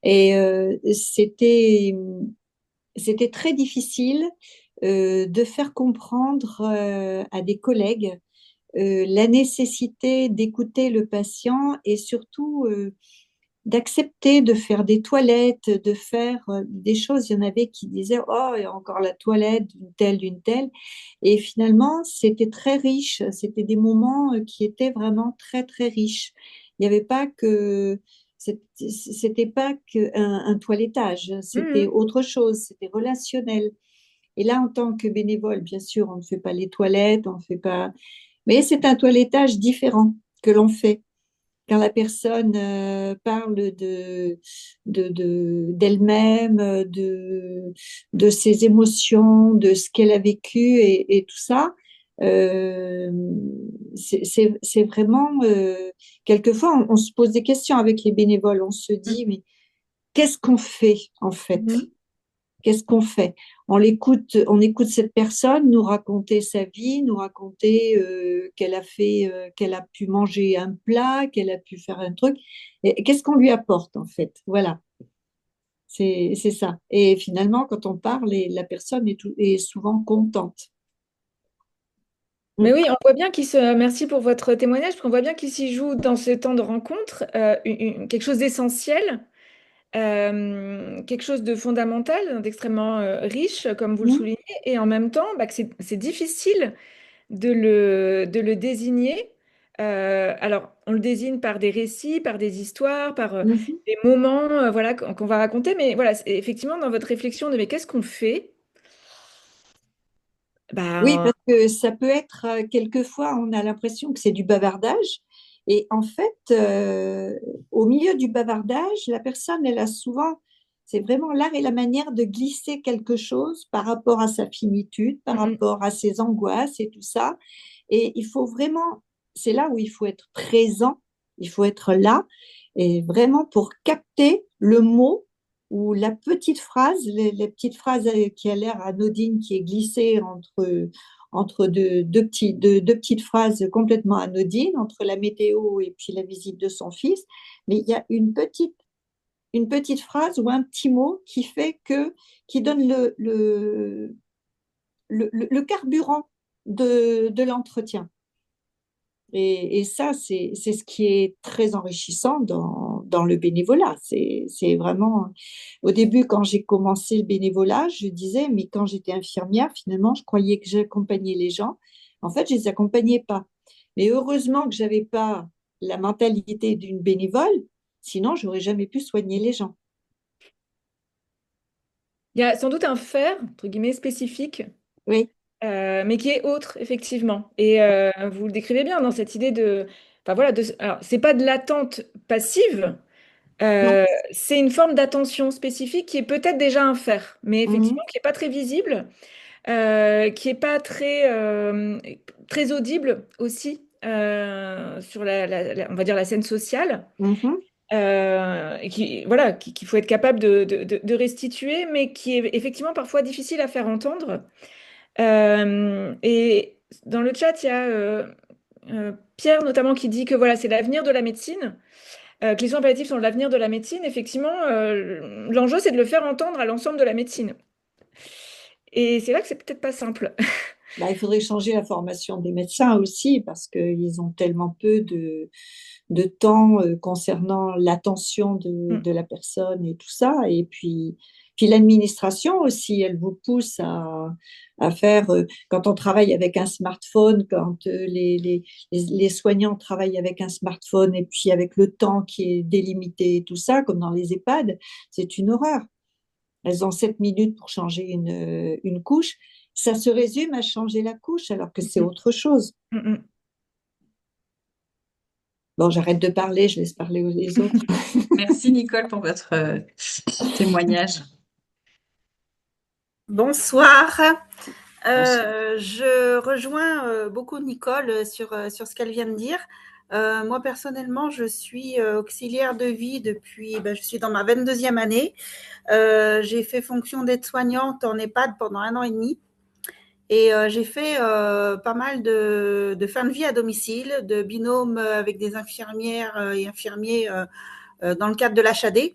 Et c'était très difficile de faire comprendre à des collègues la nécessité d'écouter le patient et surtout d'accepter de faire des toilettes, de faire des choses. Il y en avait qui disaient, oh, il y a encore la toilette d'une telle, d'une telle. Et finalement, c'était très riche. C'était des moments qui étaient vraiment très, très riches. Il n'y avait pas que, c'était pas que un toilettage, c'était Mhm. autre chose, c'était relationnel. Et là, en tant que bénévole, bien sûr, on ne fait pas les toilettes, on ne fait pas, mais c'est un toilettage différent que l'on fait quand la personne parle d'elle-même, de ses émotions, de ce qu'elle a vécu et tout ça, euh, c'est vraiment, quelquefois, on se pose des questions avec les bénévoles, on se dit, mais qu'est-ce qu'on fait en fait? Mhm. Qu'est-ce qu'on fait? On écoute cette personne nous raconter sa vie, nous raconter qu'elle a fait, qu'elle a pu manger un plat, qu'elle a pu faire un truc. Et qu'est-ce qu'on lui apporte en fait? Voilà, c'est ça. Et finalement, quand on parle, la personne est souvent contente. Mais Mm. oui, on voit bien Merci pour votre témoignage, parce qu'on voit bien qu'il s'y joue dans ce temps de rencontre quelque chose d'essentiel, quelque chose de fondamental, d'extrêmement riche, comme vous le Mm. soulignez, et en même temps, bah, que c'est difficile de le désigner. Alors, on le désigne par des récits, par des histoires, par Mhm. des moments voilà, qu'on va raconter, mais voilà, effectivement, dans votre réflexion de mais qu'est-ce qu'on fait? Oui, Ben, parce que ça peut être, quelquefois, on a l'impression que c'est du bavardage. Et en fait, au milieu du bavardage, la personne, elle a souvent, c'est vraiment l'art et la manière de glisser quelque chose par rapport à sa finitude, par mm, mm. rapport à ses angoisses et tout ça. Et il faut vraiment, c'est là où il faut être présent, il faut être là, et vraiment pour capter le mot ou la petite phrase, les petites phrases qui a l'air anodine, qui est glissée entre deux petites phrases complètement anodines, entre la météo et puis la visite de son fils. Mais il y a une petite phrase ou un petit mot qui donne le carburant de l'entretien. Et ça, c'est ce qui est très enrichissant dans le bénévolat. C'est vraiment, au début, quand j'ai commencé le bénévolat, je disais, mais quand j'étais infirmière, finalement, je croyais que j'accompagnais les gens. En fait, je les accompagnais pas. Mais heureusement que j'avais pas la mentalité d'une bénévole, sinon, j'aurais jamais pu soigner les gens. Il y a sans doute un faire, entre guillemets, spécifique, Oui, mais qui est autre, effectivement. Et vous le décrivez bien dans cette idée de... Enfin voilà, alors, c'est pas de l'attente passive, non. c'est une forme d'attention spécifique qui est peut-être déjà un faire, mais Mhm, effectivement qui n'est pas très visible, qui est pas très audible aussi sur on va dire la scène sociale, mhm. et voilà, qu'il faut être capable de restituer, mais qui est effectivement parfois difficile à faire entendre. Et dans le chat, il y a Pierre notamment qui dit que voilà, c'est l'avenir de la médecine, que les soins palliatifs sont l'avenir de la médecine. Effectivement, l'enjeu, c'est de le faire entendre à l'ensemble de la médecine. Et c'est là que c'est peut-être pas simple. Bah, il faudrait changer la formation des médecins aussi parce qu'ils ont tellement peu de temps concernant l'attention de la personne et tout ça. Et puis, Puis l'administration aussi, elle vous pousse à faire, quand on travaille avec un smartphone, quand les soignants travaillent avec un smartphone et puis avec le temps qui est délimité et tout ça, comme dans les EHPAD, c'est une horreur. Elles ont 7 minutes pour changer une couche. Ça se résume à changer la couche alors que c'est autre chose. Mm. Bon, j'arrête de parler, je laisse parler les autres. Merci Nicole pour votre témoignage. Bonsoir. Bonsoir. Je rejoins beaucoup Nicole sur ce qu'elle vient de dire. Moi, personnellement, je suis auxiliaire de vie depuis, je suis dans ma 22e année. J'ai fait fonction d'aide-soignante en EHPAD pendant 1 an et demi. Et j'ai fait pas mal de fin de vie à domicile, de binôme avec des infirmières et infirmiers dans le cadre de l'HAD.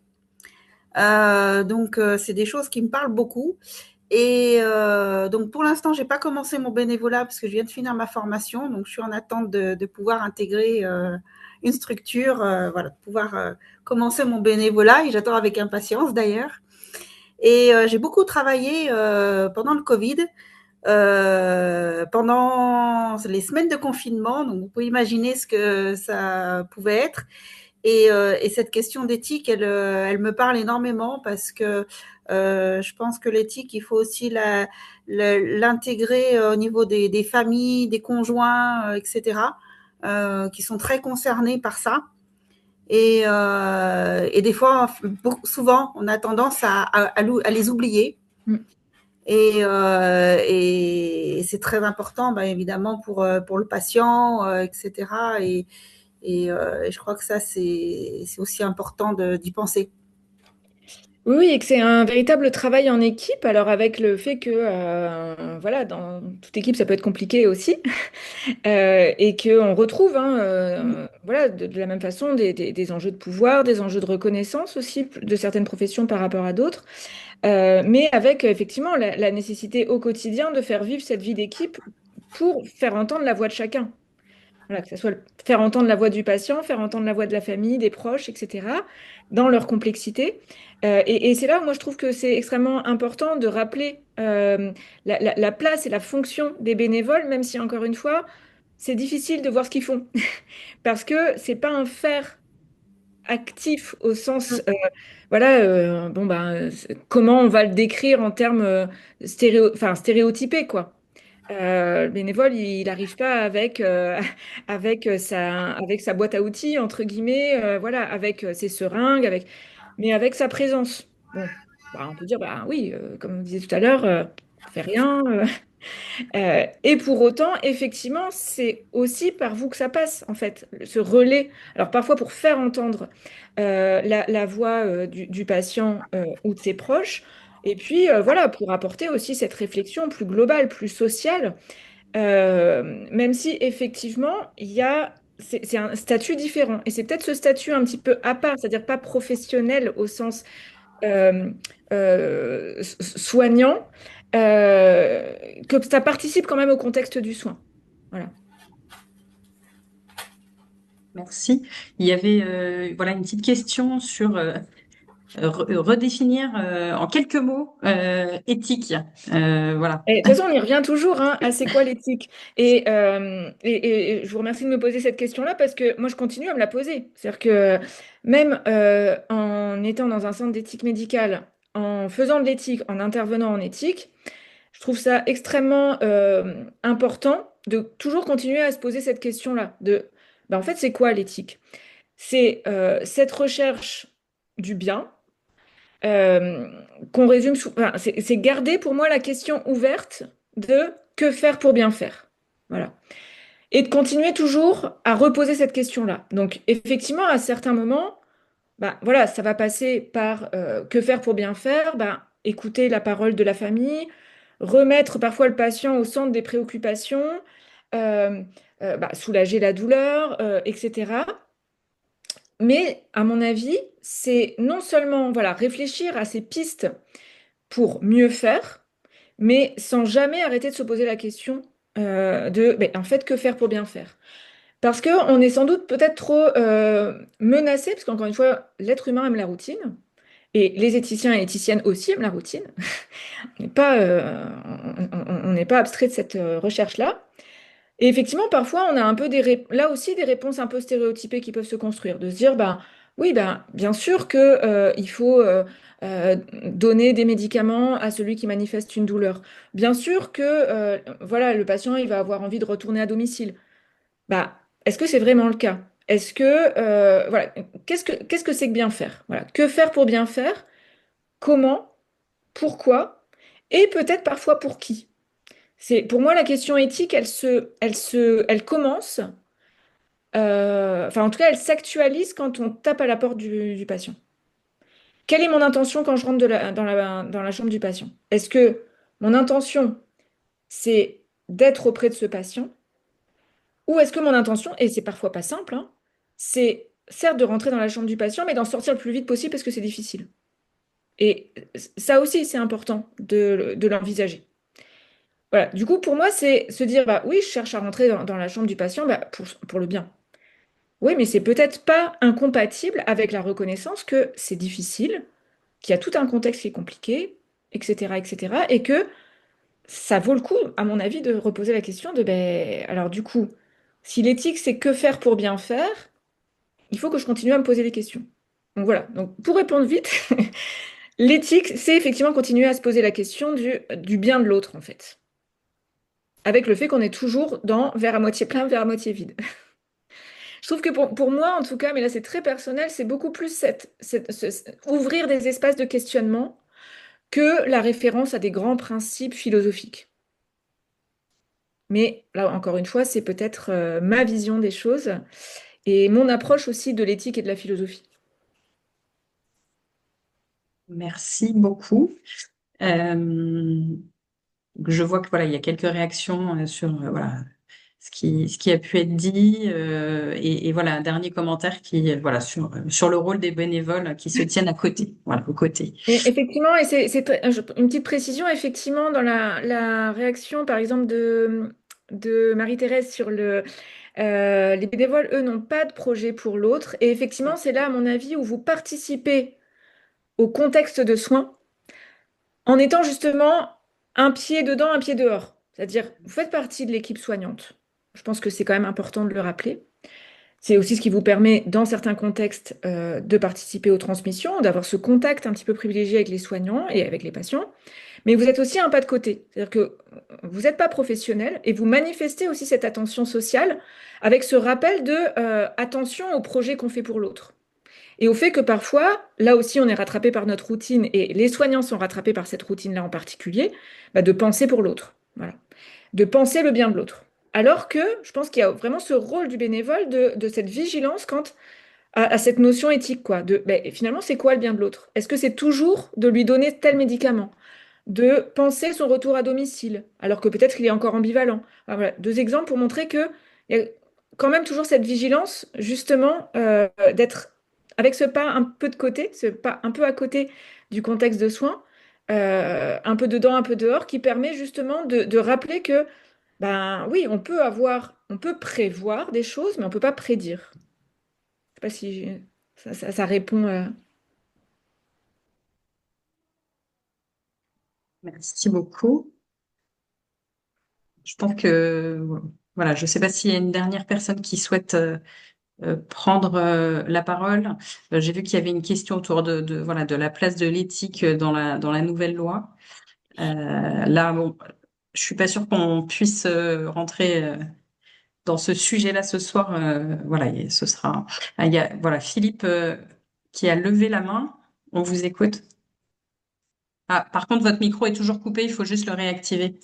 Donc, c'est des choses qui me parlent beaucoup. Et donc, pour l'instant, je n'ai pas commencé mon bénévolat parce que je viens de finir ma formation. Donc, je suis en attente de pouvoir intégrer une structure, voilà, de pouvoir commencer mon bénévolat. Et j'attends avec impatience d'ailleurs. Et j'ai beaucoup travaillé pendant le Covid, pendant les semaines de confinement. Donc, vous pouvez imaginer ce que ça pouvait être. Et cette question d'éthique, elle me parle énormément parce que je pense que l'éthique, il faut aussi l'intégrer au niveau des familles, des conjoints, etc., qui sont très concernés par ça. Et des fois, souvent, on a tendance à les oublier. Mm. Et c'est très important, évidemment, pour le patient, etc. Et je crois que ça, c'est aussi important d'y penser. Oui, et que c'est un véritable travail en équipe. Alors avec le fait que, voilà, dans toute équipe, ça peut être compliqué aussi, et qu'on retrouve, hein, voilà, de la même façon, des enjeux de pouvoir, des enjeux de reconnaissance aussi de certaines professions par rapport à d'autres, mais avec effectivement la nécessité au quotidien de faire vivre cette vie d'équipe pour faire entendre la voix de chacun. Voilà, que ce soit faire entendre la voix du patient, faire entendre la voix de la famille, des proches, etc., dans leur complexité. Et c'est là où moi je trouve que c'est extrêmement important de rappeler la place et la fonction des bénévoles, même si encore une fois, c'est difficile de voir ce qu'ils font. Parce que c'est pas un faire actif au sens, voilà, bon, comment on va le décrire en termes enfin, stéréotypés, quoi. Le bénévole, il n'arrive pas avec, avec sa boîte à outils, entre guillemets, voilà, avec ses seringues, mais avec sa présence. Bon, on peut dire, bah oui, comme on disait tout à l'heure, on fait rien. Et pour autant, effectivement, c'est aussi par vous que ça passe, en fait, ce relais. Alors parfois pour faire entendre la voix du patient ou de ses proches, et puis voilà, pour apporter aussi cette réflexion plus globale, plus sociale, même si effectivement, c'est un statut différent. Et c'est peut-être ce statut un petit peu à part, c'est-à-dire pas professionnel au sens euh, soignant, que ça participe quand même au contexte du soin. Voilà. Merci. Il y avait voilà une petite question sur redéfinir en quelques mots éthique. Voilà. Et de toute façon, on y revient toujours, hein, à c'est quoi l'éthique. Et je vous remercie de me poser cette question-là parce que moi, je continue à me la poser. C'est-à-dire que même en étant dans un centre d'éthique médicale, en faisant de l'éthique, en intervenant en éthique, je trouve ça extrêmement important de toujours continuer à se poser cette question-là. En fait, c'est quoi l'éthique? C'est cette recherche du bien, euh, qu'on résume enfin, c'est garder pour moi la question ouverte de que faire pour bien faire. Voilà. Et de continuer toujours à reposer cette question-là. Donc, effectivement, à certains moments, voilà, ça va passer par que faire pour bien faire, écouter la parole de la famille, remettre parfois le patient au centre des préoccupations, euh, soulager la douleur, etc. Mais à mon avis, c'est non seulement voilà, réfléchir à ces pistes pour mieux faire, mais sans jamais arrêter de se poser la question en fait, que faire pour bien faire? Parce qu'on est sans doute peut-être trop menacé, parce qu'encore une fois, l'être humain aime la routine. Et les éthiciens et éthiciennes aussi aiment la routine. On n'est pas abstrait de cette recherche-là. Et effectivement, parfois, on a un peu là aussi des réponses un peu stéréotypées qui peuvent se construire, de se dire, ben, oui, ben, bien sûr que, il faut donner des médicaments à celui qui manifeste une douleur. Bien sûr que voilà, le patient il va avoir envie de retourner à domicile. Bah, est-ce que c'est vraiment le cas? Est-ce que voilà, qu'est-ce que c'est que bien faire? Voilà, que faire pour bien faire? Comment? Pourquoi? Et peut-être parfois pour qui? C'est pour moi la question éthique, elle commence, enfin en tout cas, elle s'actualise quand on tape à la porte du patient. Quelle est mon intention quand je rentre dans la chambre du patient? Est-ce que mon intention, c'est d'être auprès de ce patient? Ou est-ce que mon intention, et c'est parfois pas simple, hein, c'est certes de rentrer dans la chambre du patient, mais d'en sortir le plus vite possible parce que c'est difficile. Et ça aussi, c'est important de l'envisager. Voilà. Du coup, pour moi, c'est se dire, bah oui, je cherche à rentrer dans la chambre du patient bah, pour le bien. Oui, mais c'est peut-être pas incompatible avec la reconnaissance que c'est difficile, qu'il y a tout un contexte qui est compliqué, etc., etc., et que ça vaut le coup, à mon avis, de reposer la question de, ben, alors du coup, si l'éthique, c'est que faire pour bien faire, il faut que je continue à me poser des questions. Donc voilà, donc pour répondre vite, l'éthique, c'est effectivement continuer à se poser la question du bien de l'autre, en fait. Avec le fait qu'on est toujours dans verre à moitié plein, verre à moitié vide. Je trouve que pour moi, en tout cas, mais là c'est très personnel, c'est beaucoup plus ouvrir des espaces de questionnement que la référence à des grands principes philosophiques. Mais là, encore une fois, c'est peut-être ma vision des choses et mon approche aussi de l'éthique et de la philosophie. Merci beaucoup. Euh, je vois que voilà, il y a quelques réactions sur voilà ce qui a pu être dit et voilà un dernier commentaire qui voilà sur le rôle des bénévoles qui se tiennent à côté, voilà, aux côtés. Et effectivement, et une petite précision, effectivement, dans la réaction, par exemple, de Marie-Thérèse sur les bénévoles, eux, n'ont pas de projet pour l'autre. Et effectivement, c'est là, à mon avis, où vous participez au contexte de soins en étant justement un pied dedans, un pied dehors. C'est-à-dire, vous faites partie de l'équipe soignante. Je pense que c'est quand même important de le rappeler. C'est aussi ce qui vous permet, dans certains contextes, de participer aux transmissions, d'avoir ce contact un petit peu privilégié avec les soignants et avec les patients. Mais vous êtes aussi un pas de côté. C'est-à-dire que vous n'êtes pas professionnel et vous manifestez aussi cette attention sociale avec ce rappel de attention au projet qu'on fait pour l'autre. Et au fait que parfois, là aussi, on est rattrapé par notre routine et les soignants sont rattrapés par cette routine-là en particulier, bah, de penser pour l'autre. Voilà. De penser le bien de l'autre. Alors que je pense qu'il y a vraiment ce rôle du bénévole de cette vigilance quant à cette notion éthique, quoi. Ben, finalement, c'est quoi le bien de l'autre? Est-ce que c'est toujours de lui donner tel médicament? De penser son retour à domicile, alors que peut-être il est encore ambivalent. Alors voilà, deux exemples pour montrer que il y a quand même toujours cette vigilance, justement, d'être avec ce pas un peu de côté, ce pas un peu à côté du contexte de soins, un peu dedans, un peu dehors, qui permet justement de rappeler que, ben oui, on peut prévoir des choses, mais on peut pas prédire. Je sais pas si ça répond. Merci beaucoup. Je pense que voilà, je ne sais pas s'il y a une dernière personne qui souhaite prendre la parole. J'ai vu qu'il y avait une question autour voilà de la place de l'éthique dans la nouvelle loi. Là, bon, je suis pas sûre qu'on puisse rentrer dans ce sujet-là ce soir. Voilà, et ce sera. Il y a voilà Philippe qui a levé la main. On vous écoute. Ah, par contre, votre micro est toujours coupé. Il faut juste le réactiver.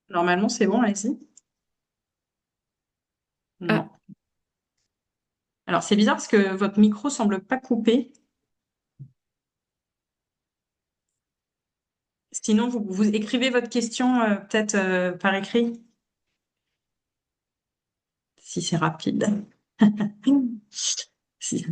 Normalement, c'est bon, allez-y. Ah, Non. Alors, c'est bizarre parce que votre micro semble pas coupé. Sinon, vous écrivez votre question peut-être par écrit, si c'est rapide. Si-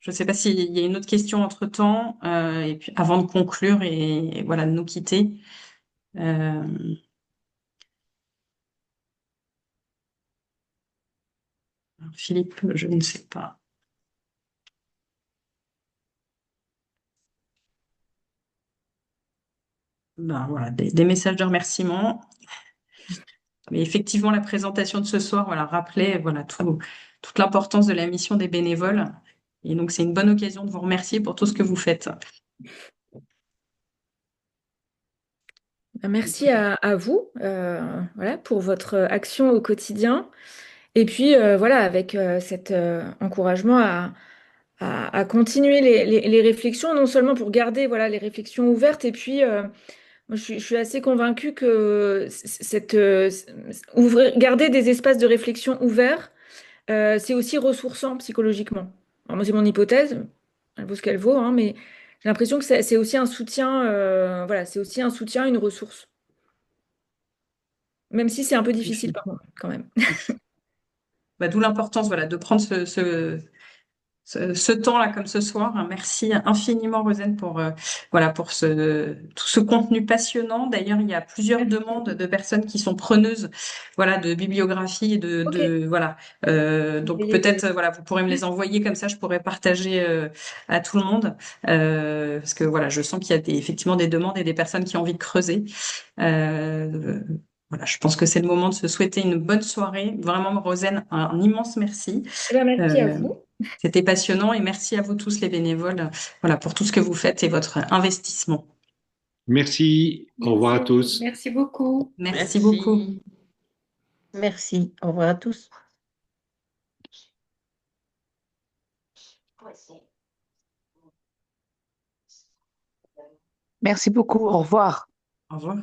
Je ne sais pas s'il y a une autre question entre-temps, et puis avant de conclure et voilà, de nous quitter. Euh, Philippe, je ne sais pas. Ben, voilà, des messages de remerciement. Mais effectivement, la présentation de ce soir, voilà, rappelait voilà, toute l'importance de la mission des bénévoles. Et donc, c'est une bonne occasion de vous remercier pour tout ce que vous faites. Merci à vous, voilà, pour votre action au quotidien. Et puis, voilà, avec cet encouragement à continuer les réflexions, non seulement pour garder voilà, les réflexions ouvertes, et puis moi, je suis assez convaincue que garder des espaces de réflexion ouverts, c'est aussi ressourçant psychologiquement. Alors, moi, c'est mon hypothèse, elle vaut ce qu'elle vaut, hein, mais j'ai l'impression que c'est aussi un soutien, voilà, c'est aussi un soutien, une ressource. Même si c'est un peu difficile parfois, quand même. Bah, d'où l'importance voilà, de prendre ce temps-là comme ce soir. Merci infiniment, Rosane, voilà, pour tout ce contenu passionnant. D'ailleurs, il y a plusieurs demandes de personnes qui sont preneuses voilà, de bibliographie, Ok. voilà. Donc Veuillez peut-être voilà, vous pourrez me les envoyer comme ça, je pourrais partager à tout le monde. Parce que voilà, je sens qu'il y a effectivement des demandes et des personnes qui ont envie de creuser. Voilà, je pense que c'est le moment de se souhaiter une bonne soirée. Vraiment, Rosane, un immense merci. Eh ben, merci à Euh, vous. C'était passionnant et merci à vous tous les bénévoles, voilà, pour tout ce que vous faites et votre investissement. Merci. Au revoir à Merci, tous. merci beaucoup. Merci beaucoup. Merci. Au revoir à tous. Merci beaucoup. Au revoir. Au revoir.